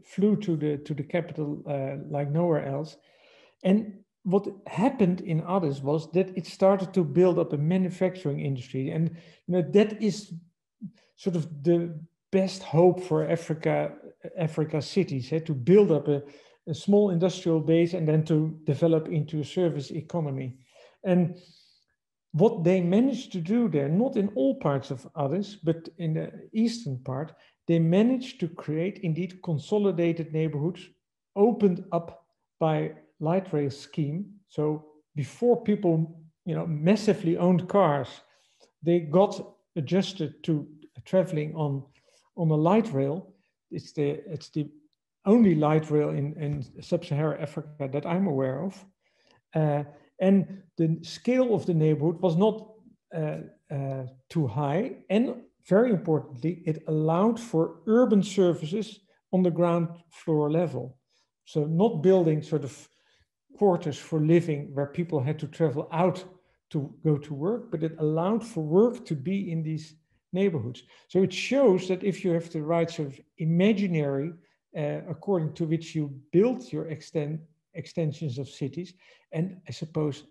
flew to the capital like nowhere else. And what happened in Addis was that it started to build up a manufacturing industry. And that is sort of the best hope for Africa cities, to build up a small industrial base and then to develop into a service economy. And what they managed to do there, not in all parts of Addis, but in the eastern part, they managed to create indeed consolidated neighborhoods opened up by light rail scheme. So before people, massively owned cars, they got adjusted to traveling on a light rail. It's the only light rail in sub-Saharan Africa that I'm aware of. And the scale of the neighborhood was not too high. And very importantly, it allowed for urban services on the ground floor level. So not building sort of quarters for living where people had to travel out to go to work, but it allowed for work to be in these neighborhoods. So it shows that if you have the right sort of imaginary according to which you build your extensions of cities, and I suppose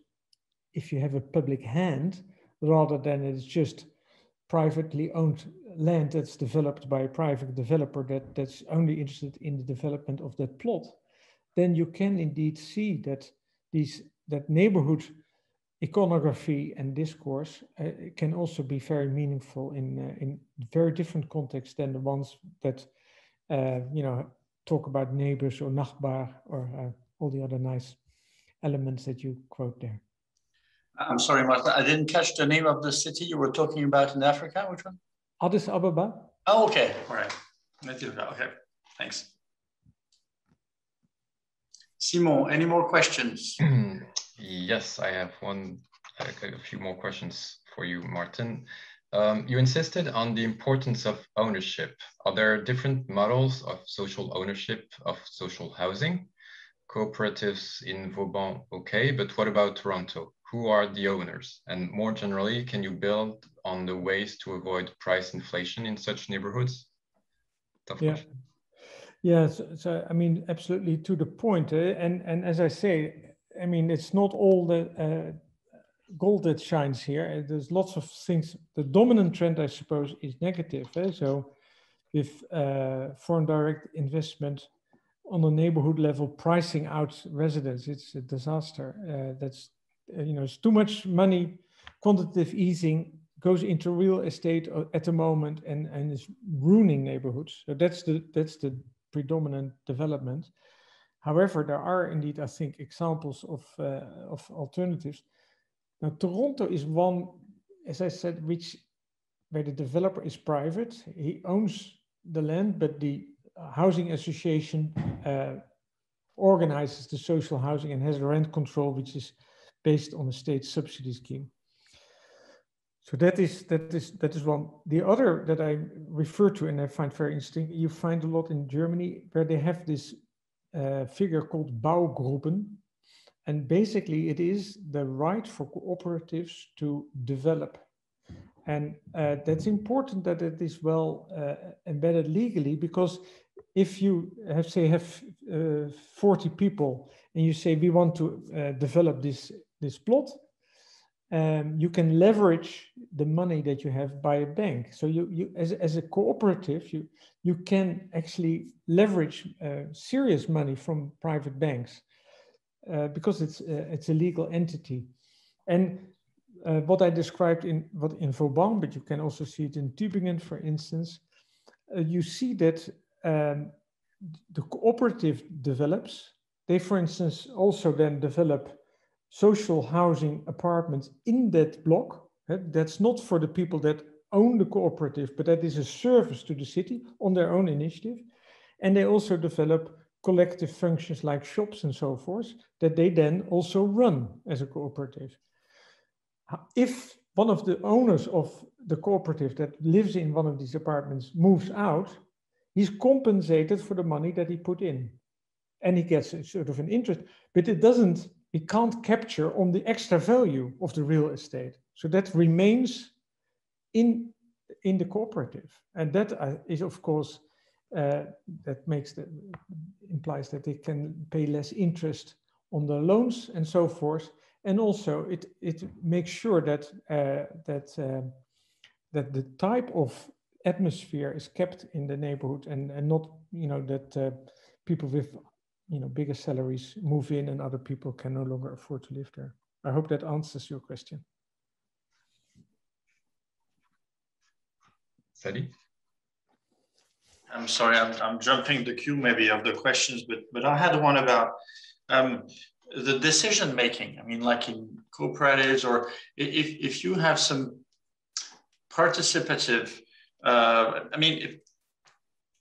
if you have a public hand, rather than it's just privately owned land that's developed by a private developer that's only interested in the development of that plot, then you can indeed see that that neighborhood iconography and discourse can also be very meaningful in very different contexts than the ones that talk about neighbors or nachbar or all the other nice elements that you quote there. I'm sorry, Martin, I didn't catch the name of the city you were talking about in Africa. Which one? Addis Ababa. Oh, okay. All right. Okay. Thanks. Simon, any more questions? Yes, I have a few more questions for you, Martin. You insisted on the importance of ownership. Are there different models of social ownership of social housing? Cooperatives in Vauban, okay, but what about Toronto? Who are the owners? And more generally, can you build on the ways to avoid price inflation in such neighborhoods? Tough question. Yeah, so I mean, absolutely to the point. And as I say, I mean, it's not all the gold that shines here. There's lots of things. The dominant trend, I suppose, is negative. So with foreign direct investment on the neighborhood level, pricing out residents, it's a disaster. That's, it's too much money. Quantitative easing goes into real estate at the moment and is ruining neighborhoods. So that's the predominant development. However, there are indeed, I think, examples of alternatives. Now, Toronto is one, as I said, where the developer is private. He owns the land, but the housing association organizes the social housing and has rent control, which is based on a state subsidy scheme. So that is one. The other that I refer to and I find very interesting, you find a lot in Germany where they have this figure called Baugruppen. And basically it is the right for cooperatives to develop And that's important that it is well embedded legally, because if you have 40 people and you say we want to develop this plot, you can leverage the money that you have by a bank. So you as a cooperative, you can actually leverage serious money from private banks because it's a legal entity. And what I described in Vauban, but you can also see it in Tübingen, for instance, you see that the cooperative develops. They, for instance, also then develop social housing apartments in that block. That's not for the people that own the cooperative, but that is a service to the city on their own initiative. And they also develop collective functions like shops and so forth that they then also run as a cooperative. If one of the owners of the cooperative that lives in one of these apartments moves out, he's compensated for the money that he put in. And he gets a sort of an interest, but it can't capture on the extra value of the real estate. So that remains in the cooperative. And that is, of course, implies that they can pay less interest on the loans and so forth. And also it makes sure that the type of atmosphere is kept in the neighborhood and not, that people with bigger salaries move in and other people can no longer afford to live there. I hope that answers your question. Sally? I'm sorry, I'm jumping the queue maybe of the questions, but I had one about the decision making. I mean, like in cooperatives, or if you have some participative, if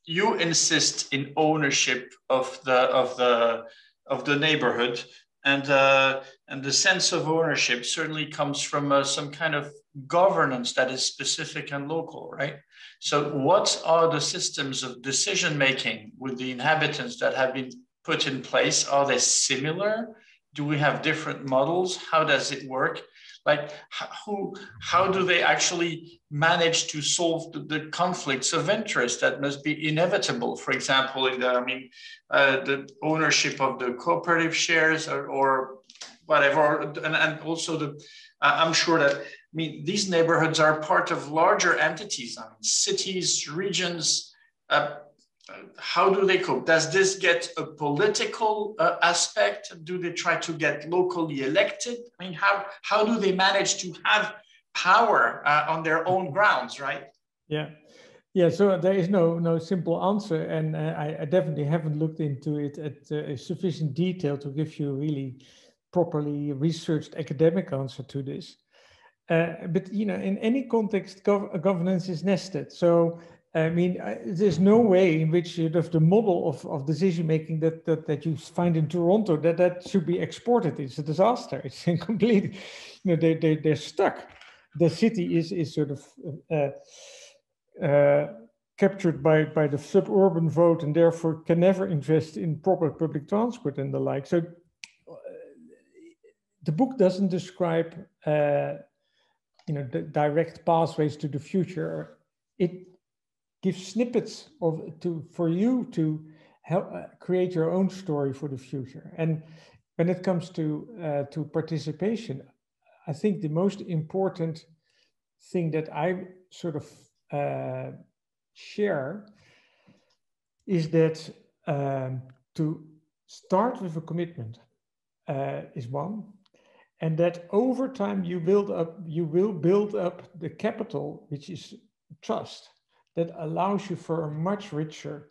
you insist in ownership of the neighborhood, and the sense of ownership certainly comes from some kind of governance that is specific and local, right? So what are the systems of decision making with the inhabitants that have been put in place? Are they similar? Do we have different models? How does it work? Like, how do they actually manage to solve the conflicts of interest that must be inevitable? For example, in the ownership of the cooperative shares or whatever, and also I'm sure that these neighborhoods are part of larger entities, cities, regions. How do they cope? Does this get a political aspect? Do they try to get locally elected? How do they manage to have power on their own grounds, right? Yeah. So there is no simple answer, and I definitely haven't looked into it at sufficient detail to give you a really properly researched academic answer to this. But in any context, governance is nested. So there's no way in which the model of decision making that you find in Toronto that should be exported. It's a disaster. It's incomplete. They're stuck. The city is sort of captured by the suburban vote, and therefore can never invest in proper public transport and the like. So the book doesn't describe the direct pathways to the future. It gives snippets for you to help create your own story for the future. And when it comes to participation, I think the most important thing that I sort of share is that to start with a commitment is one, and that over time you will build up the capital, which is trust, that allows you for a much richer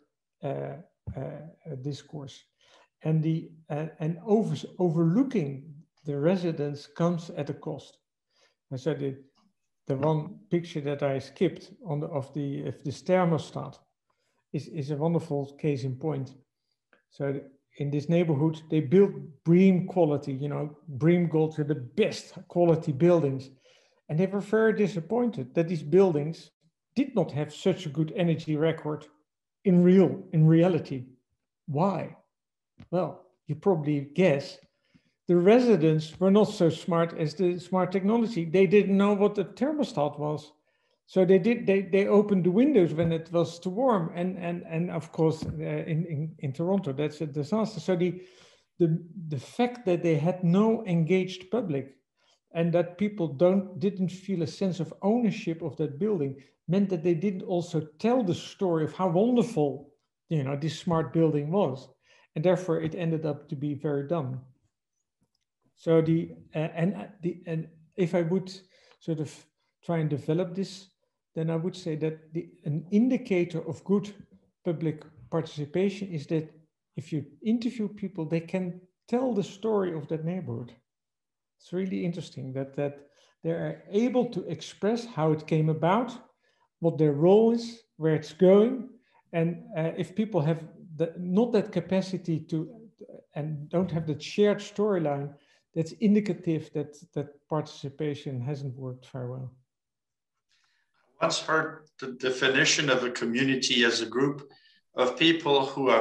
discourse. And overlooking the residents comes at a cost. And so the one picture that I skipped of this thermostat is a wonderful case in point. So in this neighborhood, they built BREEAM quality, BREEAM Gold, the best quality buildings. And they were very disappointed that these buildings did not have such a good energy record in reality. Why? Well, you probably guess the residents were not so smart as the smart technology. They didn't know what the thermostat was. So they opened the windows when it was too warm, and of course in Toronto that's a disaster. So the fact that they had no engaged public, and that people didn't feel a sense of ownership of that building, meant that they didn't also tell the story of how wonderful, you know, this smart building was, and therefore it ended up to be very dumb. So and if I would sort of try and develop this, then I would say that an indicator of good public participation is that if you interview people, they can tell the story of that neighborhood. It's really interesting that they are able to express how it came about, what their role is, where it's going. And if people have not that capacity to, and don't have that shared storyline, that's indicative that participation hasn't worked very well. I once heard the definition of a community as a group of people who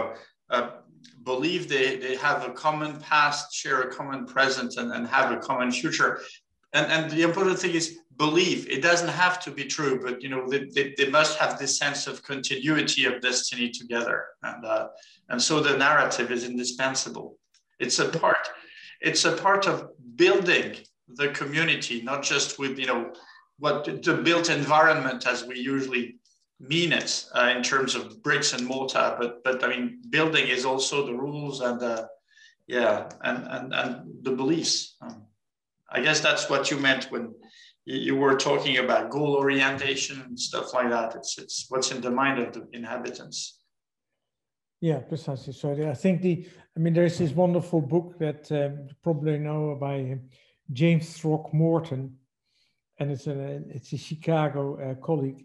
believe they have a common past, share a common present, and have a common future. And the important thing is believe. It doesn't have to be true, but you know they must have this sense of continuity of destiny together. And so the narrative is indispensable. It's a part of building the community, not just with, you know, what the built environment as we usually mean it in terms of bricks and mortar, but I mean, building is also the rules and and the beliefs. I guess that's what you meant when you were talking about goal orientation and stuff like that. It's what's in the mind of the inhabitants. Yeah, precisely. So I think there's this wonderful book that you probably know by James Throckmorton, and it's a Chicago colleague,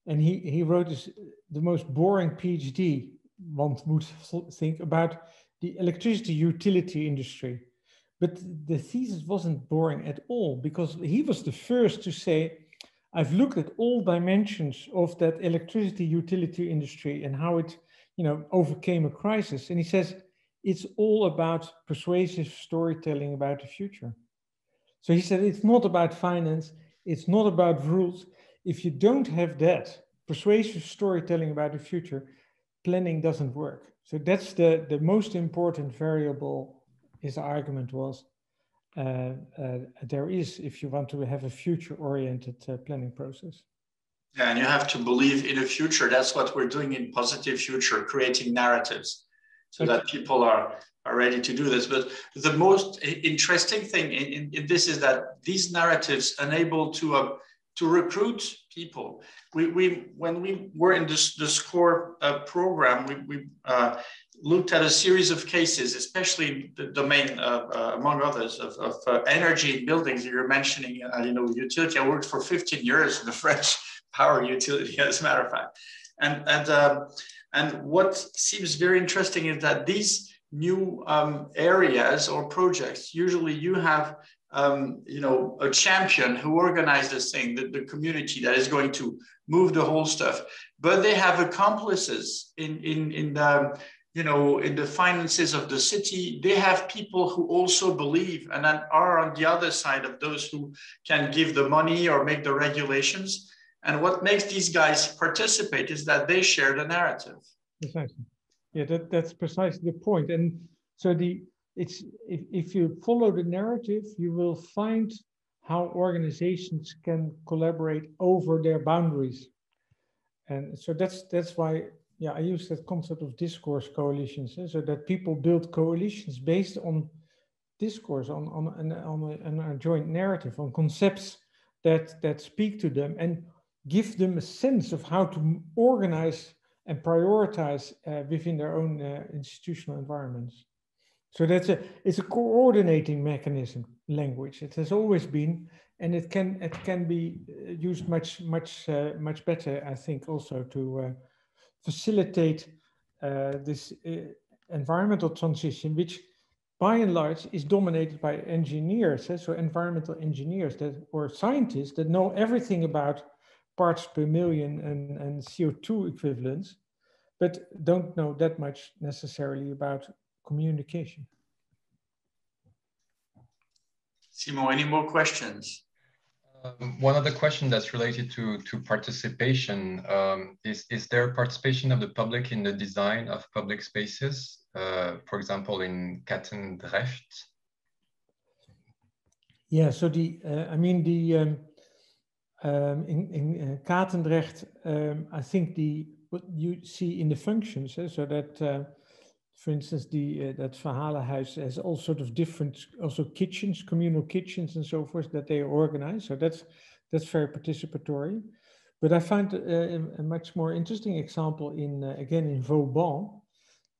and he wrote the most boring PhD one would think about the electricity utility industry, but the thesis wasn't boring at all, because he was the first to say, I've looked at all dimensions of that electricity utility industry and how it, you know, overcame a crisis, and he says it's all about persuasive storytelling about the future. So he said, it's not about finance, it's not about rules. If you don't have that persuasive storytelling about the future, planning doesn't work. So that's the most important variable, his argument was, there is, if you want to have a future-oriented planning process. Yeah, and you have to believe in a future. That's what we're doing in Positive Future, creating narratives so that people are ready to do this. But the most interesting thing in this is that these narratives enable to recruit people. When we were in the SCORE program, we looked at a series of cases, especially the domain, among others, of energy in buildings. You're mentioning, utility. I worked for 15 years in the French power utility, as a matter of fact. And what seems very interesting is that these new areas or projects, usually you have a champion who organized this thing, the community that is going to move the whole stuff, but they have accomplices in the finances of the city. They have people who also believe and then are on the other side of those who can give the money or make the regulations. And what makes these guys participate is that they share the narrative. Precisely. Yeah, that's precisely the point. And so if you follow the narrative, you will find how organizations can collaborate over their boundaries. And so that's why, I use that concept of discourse coalitions, so that people build coalitions based on discourse, on a joint narrative, on concepts that speak to them and give them a sense of how to organize and prioritize within their own institutional environments. So it's a coordinating mechanism, language. It has always been, and it can be used much better, I think, also to facilitate this environmental transition, which by and large is dominated by engineers, so environmental engineers or scientists that know everything about parts per million and CO2 equivalents, but don't know that much necessarily about communication. Simon, any more questions? One other question that's related to participation is there participation of the public in the design of public spaces, for example, in Katendrecht? Yeah, so I mean, in Katendrecht, I think what you see in the functions, so that, for instance, that Verhalenhuis has all sort of different, also kitchens, communal kitchens and so forth that they organize. So that's very participatory. But I find a much more interesting example again in Vauban,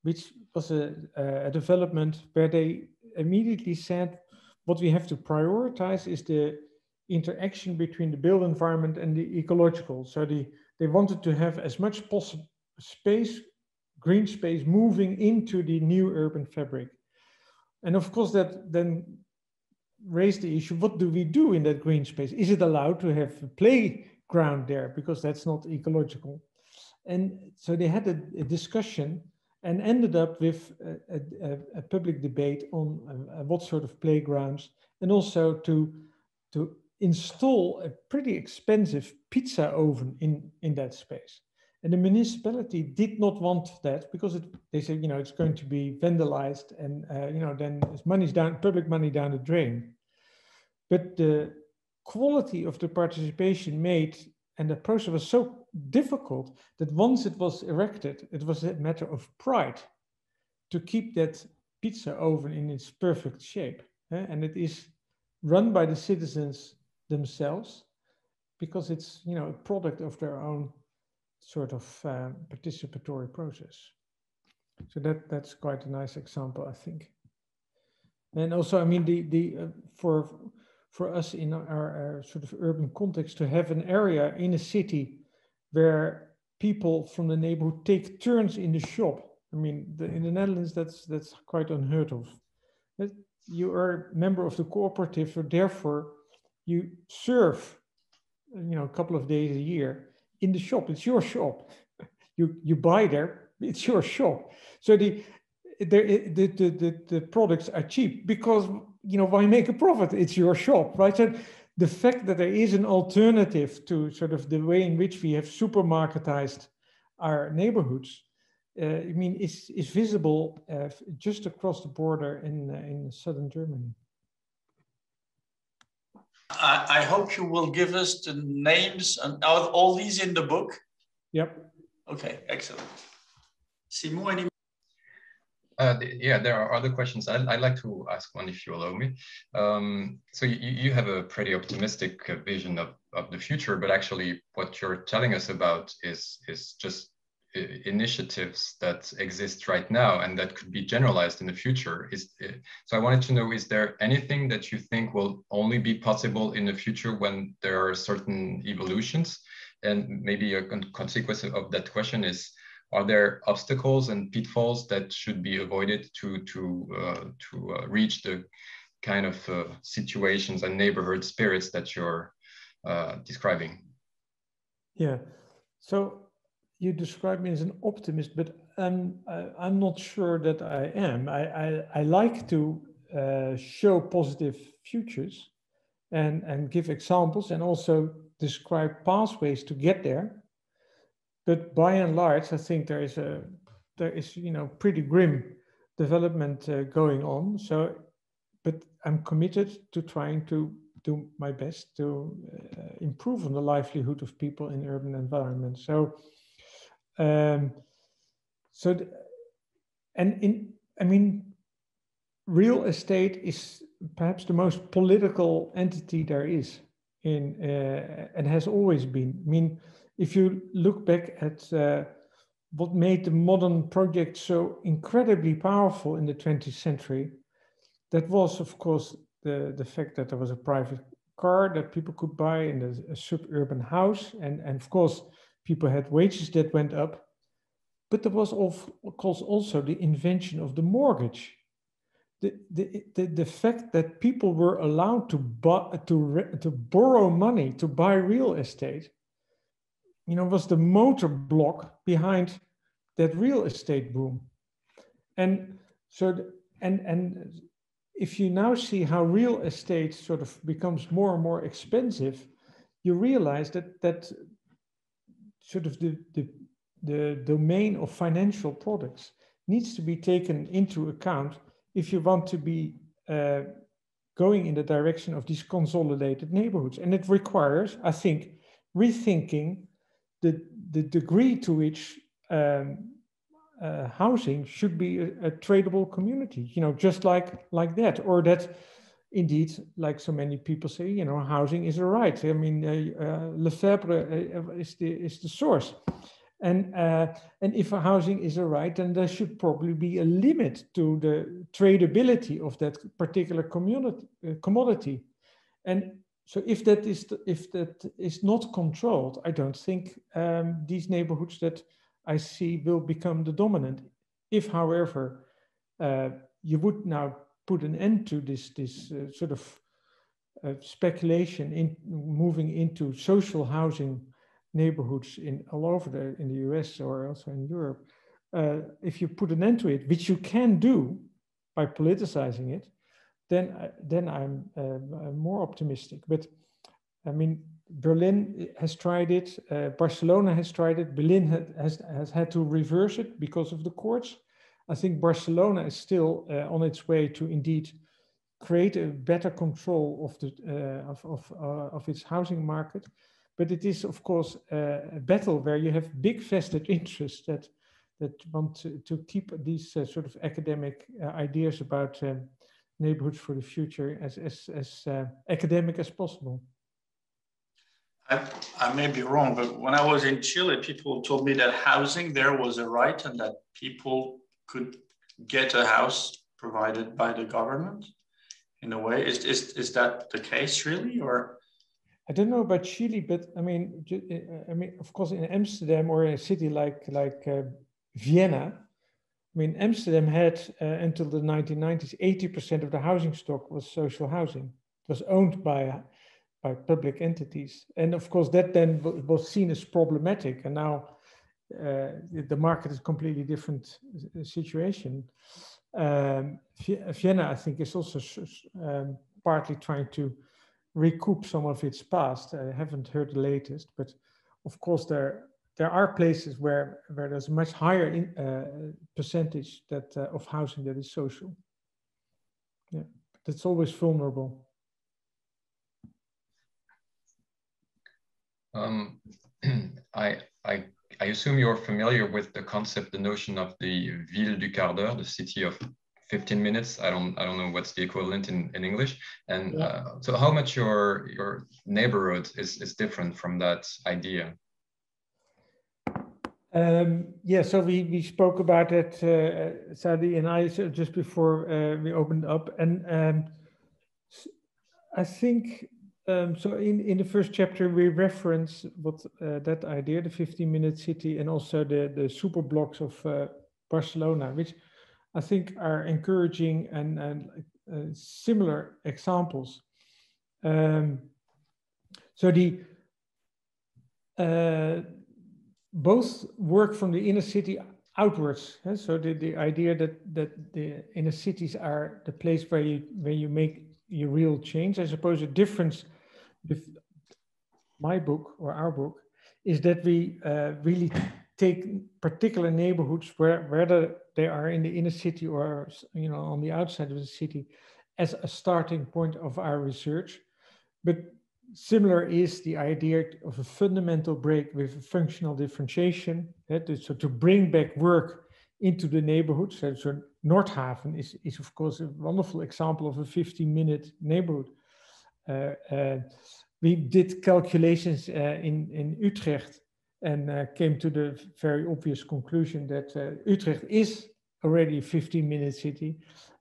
which was a development where they immediately said, what we have to prioritize is the interaction between the built environment and the ecological. So they wanted to have as much possible space, green space, moving into the new urban fabric. And of course that then raised the issue, what do we do in that green space? Is it allowed to have a playground there? Because that's not ecological. And so they had a discussion and ended up with a public debate on what sort of playgrounds, and also to install a pretty expensive pizza oven in that space. And the municipality did not want that because they said, it's going to be vandalized and, then money's down, public money down the drain. But the quality of the participation made, and the process was so difficult that once it was erected, it was a matter of pride to keep that pizza oven in its perfect shape. And it is run by the citizens themselves because it's, a product of their own sort of participatory process. So that's quite a nice example, I think. And also, I mean, for us in our sort of urban context, to have an area in a city where people from the neighborhood take turns in the shop. I mean, in the Netherlands, that's quite unheard of. But you are a member of the cooperative, so therefore you serve, a couple of days a year in the shop. It's your shop. You buy there, it's your shop. So the products are cheap because, why make a profit? It's your shop, right? So the fact that there is an alternative to sort of the way in which we have supermarketized our neighborhoods, is visible just across the border in southern Germany. I hope you will give us the names and all these in the book. Yep. Okay, excellent. Simon, any? Yeah, there are other questions. I'd like to ask one if you allow me. So you have a pretty optimistic vision of the future, but actually what you're telling us about is just initiatives that exist right now and that could be generalized in the future. So I wanted to know, is there anything that you think will only be possible in the future when there are certain evolutions? And maybe a consequence of that question is, are there obstacles and pitfalls that should be avoided to reach the kind of situations and neighborhood spirits that you're describing? Yeah, so you describe me as an optimist, but I'm not sure that I am. I like to show positive futures and give examples and also describe pathways to get there. But by and large, I think there is pretty grim development going on. So, but I'm committed to trying to do my best to improve on the livelihood of people in urban environments. So, real estate is perhaps the most political entity there is and has always been. I mean, if you look back at what made the modern project so incredibly powerful in the 20th century, that was, of course, the fact that there was a private car that people could buy in a suburban house. And of course, people had wages that went up. But there was, of course, also the invention of the mortgage. The fact that people were allowed to borrow money to buy real estate, was the motor block behind that real estate boom. And so, and if you now see how real estate sort of becomes more and more expensive, you realize that sort of the domain of financial products needs to be taken into account if you want to be going in the direction of these consolidated neighborhoods. And it requires, I think, rethinking the degree to which housing should be a tradable community, just like that, or that indeed, like so many people say, housing is a right. I mean, Lefebvre is the source. And if a housing is a right, then there should probably be a limit to the tradability of that particular commodity. And so if that is not controlled, I don't think these neighborhoods that I see will become the dominant. If, however, you would now put an end to this sort of speculation in moving into social housing neighborhoods all over in the US or also in Europe, if you put an end to it, which you can do by politicizing it, then I'm more optimistic. But I mean, Berlin has tried it, Barcelona has tried it, Berlin has had to reverse it because of the courts. I think Barcelona is still on its way to indeed create a better control of its housing market. But it is, of course, a battle where you have big vested interests that want to keep these sort of academic ideas about neighborhoods for the future as academic as possible. I may be wrong, but when I was in Chile, people told me that housing there was a right and that people could get a house provided by the government in a way. Is that the case really, or? I don't know about Chile, but I mean, of course, in Amsterdam or in a city like Vienna, I mean, Amsterdam had until the 1990s, 80% of the housing stock was social housing. It was owned by public entities, and of course, that then was seen as problematic. And now the market is a completely different situation. Vienna, I think, is also partly trying to recoup some of its past. I haven't heard the latest, but of course there are places where there's a much higher percentage of housing that is social. Yeah, that's always vulnerable. I assume you're familiar with the concept, the notion of the ville du quart d'heure, the city of 15 minutes. I don't know what's the equivalent in English. And so how much your neighborhood is different from that idea? Yeah, so we spoke about it, Sadi and I, just before we opened up. And I think, so in the first chapter, we reference that idea, the 15-minute city, and also the super blocks of Barcelona, which I think are encouraging and similar examples. So both work from the inner city outwards. So the idea that the inner cities are the place where you make your real change. I suppose a difference with my book or our book is that we really take particular neighborhoods, whether they are in the inner city or on the outside of the city, as a starting point of our research. But similar is the idea of a fundamental break with functional differentiation. So to bring back work into the neighborhood. So Nordhaven is of course a wonderful example of a 15-minute neighborhood. We did calculations in Utrecht and came to the very obvious conclusion that Utrecht is already a 15-minute city.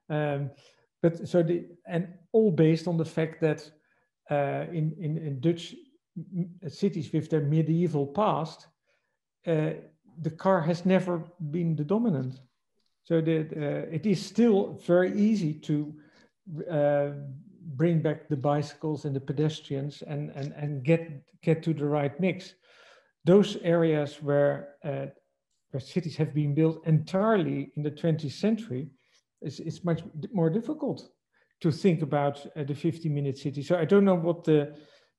But so and all based on the fact that in Dutch cities with their medieval past, the car has never been the dominant. So that it is still very easy to bring back the bicycles and the pedestrians and get to the right mix. Those areas where cities have been built entirely in the 20th century, it's much more difficult to think about the 15-minute city. So I don't know what the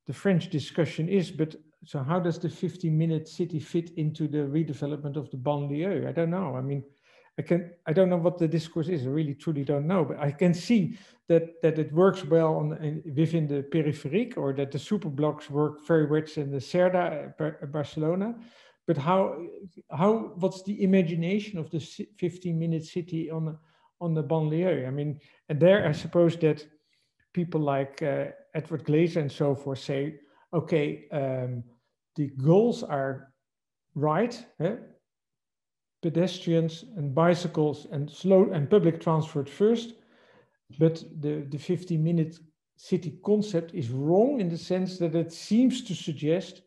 the French discussion is, but so how does the 15-minute city fit into the redevelopment of the banlieue? I don't know. I mean, I don't know what the discourse is. I really truly don't know, but I can see that it works well within the peripheric, or that the superblocks work very much in the Cerda, Barcelona. But what's the imagination of the 15-minute city on the banlieue? I mean, and there I suppose that people like Edward Glaser and so forth say, okay, the goals are right. Pedestrians and bicycles and slow and public transport first, but the 15-minute city concept is wrong in the sense that it seems to suggest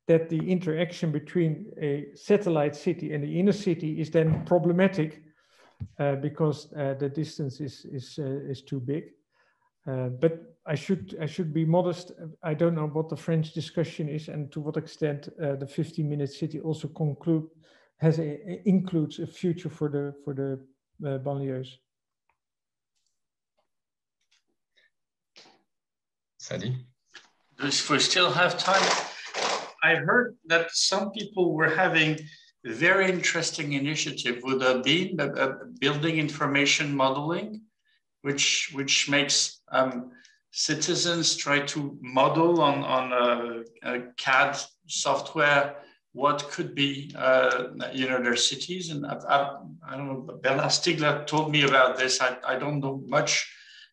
that the interaction between a satellite city and the inner city is then problematic because the distance is too big. But I should be modest. I don't know what the French discussion is and to what extent the 15-minute city also includes a future for the banlieues. Sadi? If we still have time, I heard that some people were having a very interesting initiative with building information modeling, which makes citizens try to model on a CAD software what could be their cities. And I don't know, Bella Stigler told me about this. I don't know much,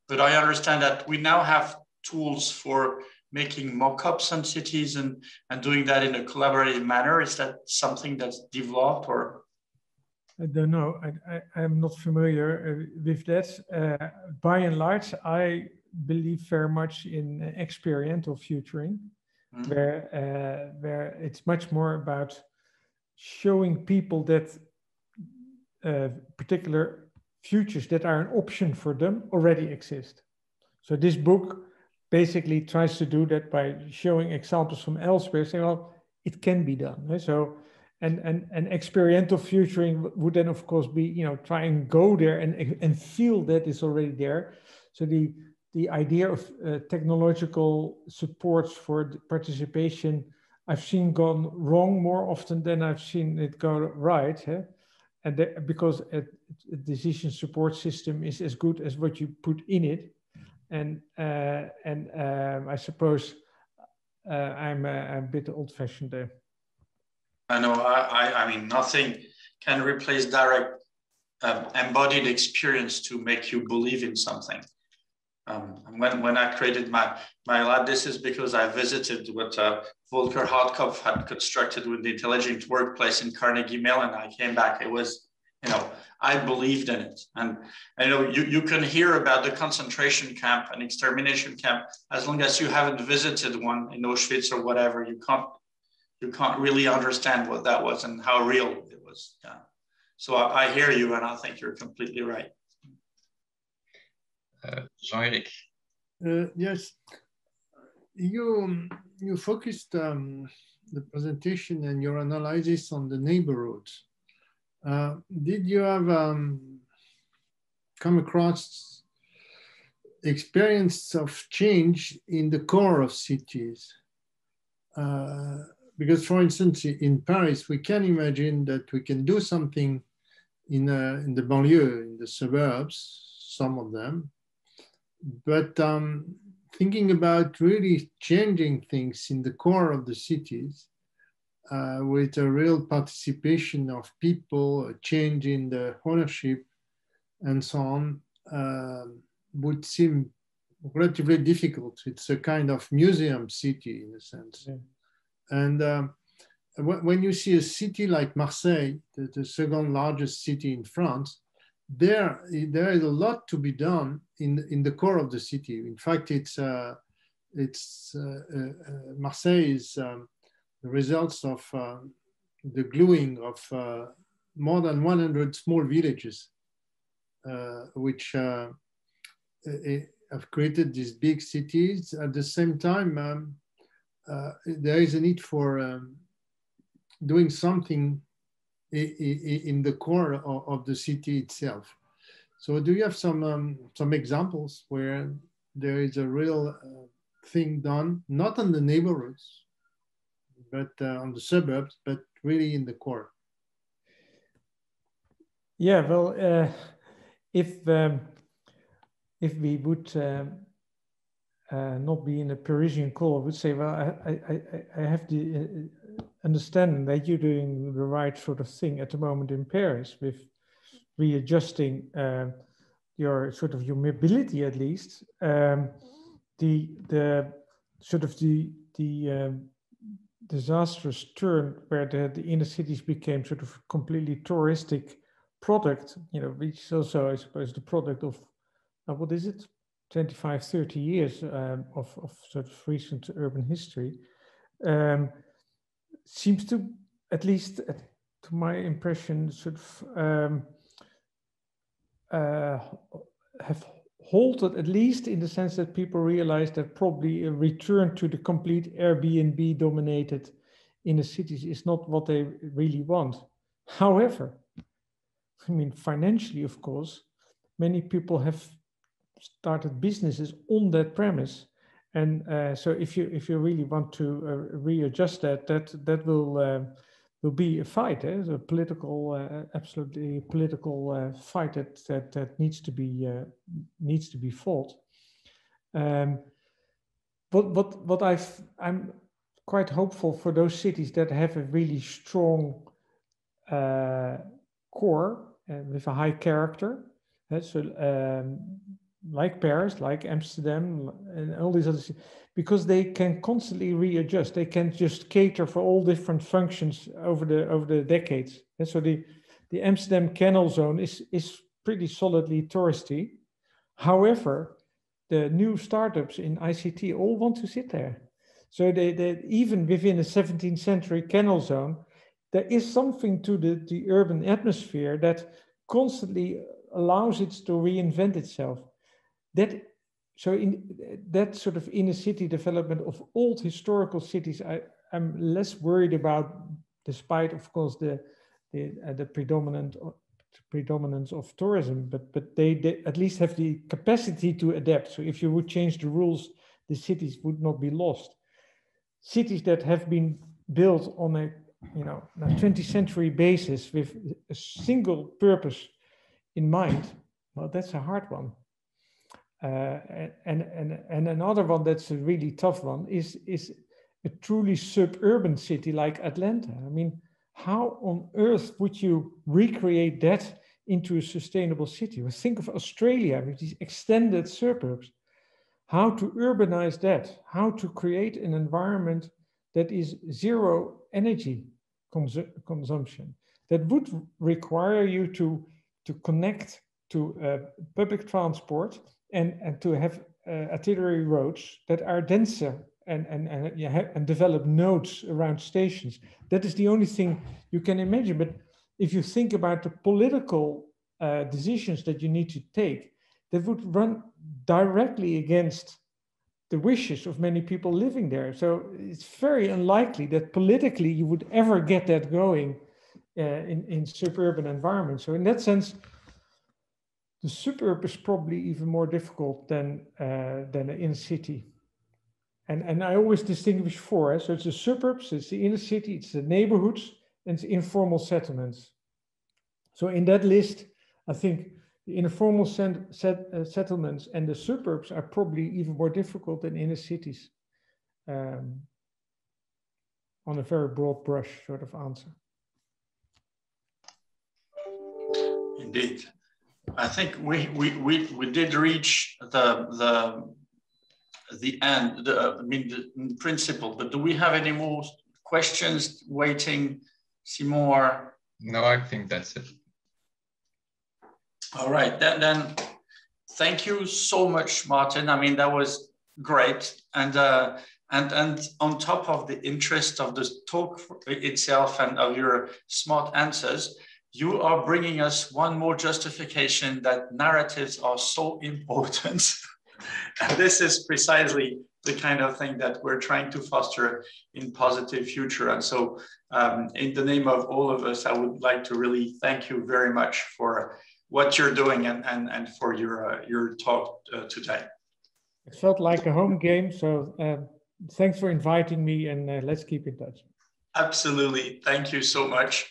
but I understand that we now have tools for making mock-ups on cities and doing that in a collaborative manner. Is that something that's developed, or? I don't know. I'm not familiar with that. By and large, I believe very much in experiential futuring, where it's much more about showing people that particular futures that are an option for them already exist. So this book basically tries to do that by showing examples from elsewhere, saying, well, it can be done. So, and experiential futuring would then, of course, be, try and go there and feel that it's already there. So the idea of technological supports for the participation, I've seen gone wrong more often than I've seen it go right. And because a decision support system is as good as what you put in it. And I suppose I'm a bit old-fashioned there. I know. I mean, nothing can replace direct embodied experience to make you believe in something. When I created my lab, this is because I visited what Volker Hartkopf had constructed with the Intelligent Workplace in Carnegie Mellon, and I came back. It was, I believed in it. And you can hear about the concentration camp and extermination camp as long as you haven't visited one in Auschwitz or whatever. You can't really understand what that was and how real it was. Yeah. So I hear you, and I think you're completely right. Jean-Eric. Yes, you focused the presentation and your analysis on the neighborhoods. Did you have come across experience of change in the core of cities? Because, for instance, in Paris, we can imagine that we can do something in the banlieue, in the suburbs, some of them. But thinking about really changing things in the core of the cities with a real participation of people, a change in the ownership and so on, would seem relatively difficult. It's a kind of museum city in a sense. Yeah. And when you see a city like Marseille, the second largest city in France, there is a lot to be done in the core of the city. In fact, Marseille is the results of the gluing of more than 100 small villages, which have created these big cities. At the same time, there is a need for doing something in the core of the city itself. So do you have some examples where there is a real thing done, not on the neighborhoods, but on the suburbs, but really in the core. Yeah, well, if we would not be in a Parisian call, I would say, well, I have the understanding that you're doing the right sort of thing at the moment in Paris with readjusting your sort of your mobility, at least. The sort of the disastrous turn where the inner cities became sort of completely touristic product, you know, which is also, I suppose, the product of what is it, 25, 30 years of sort of recent urban history, seems to, at least to my impression, sort of have halted, at least in the sense that people realize that probably a return to the complete Airbnb dominated inner cities is not what they really want. However, I mean, financially, of course, many people have started businesses on that premise. And so if you really want to readjust that will be a fight, a political, absolutely political fight that needs to be fought. But I'm quite hopeful for those cities that have a really strong core with a high character. So like Paris, like Amsterdam, and all these other cities, because they can constantly readjust. They can just cater for all different functions over the decades. And so the Amsterdam Canal Zone is pretty solidly touristy. However, the new startups in ICT all want to sit there. So they even within a 17th century canal zone, there is something to the urban atmosphere that constantly allows it to reinvent itself. So in that sort of inner city development of old historical cities, I'm less worried about, despite of course the predominance of tourism, but they at least have the capacity to adapt. So if you would change the rules, the cities would not be lost. Cities that have been built on a 20th century basis with a single purpose in mind, well, that's a hard one. And another one that's a really tough one is a truly suburban city like Atlanta. I mean, how on earth would you recreate that into a sustainable city? Well, think of Australia with these extended suburbs. How to urbanize that? How to create an environment that is zero energy consumption? That would require you to connect to public transport and to have arterial roads that are denser and develop nodes around stations. That is the only thing you can imagine. But if you think about the political decisions that you need to take, that would run directly against the wishes of many people living there. So it's very unlikely that politically you would ever get that going in suburban environments. So in that sense, the suburb is probably even more difficult than the inner city. And I always distinguish four. So it's the suburbs, it's the inner city, it's the neighborhoods, and it's informal settlements. So in that list, I think the informal settlements and the suburbs are probably even more difficult than inner cities, on a very broad brush sort of answer. Indeed. I think we did reach the end, the principle, but do we have any more questions waiting? See more? No, I think that's it. All right, then thank you so much, Martin. I mean, that was great. And on top of the interest of the talk itself and of your smart answers, you are bringing us one more justification that narratives are so important. And this is precisely the kind of thing that we're trying to foster in Positive Future. And so in the name of all of us, I would like to really thank you very much for what you're doing and for your talk today. It felt like a home game, so thanks for inviting me, and let's keep in touch. Absolutely. Thank you so much.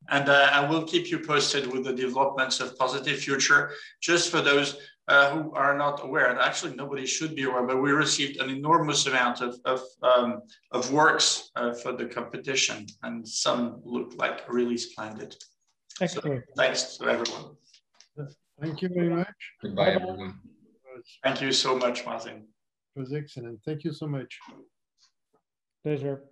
And I will keep you posted with the developments of Positive Future. Just for those who are not aware, and actually nobody should be aware, but we received an enormous amount of works for the competition, and some look like really splendid. Excellent. So, thanks to everyone. Thank you very much. Goodbye, everyone. Thank you so much, Martin. It was excellent. Thank you so much. Pleasure.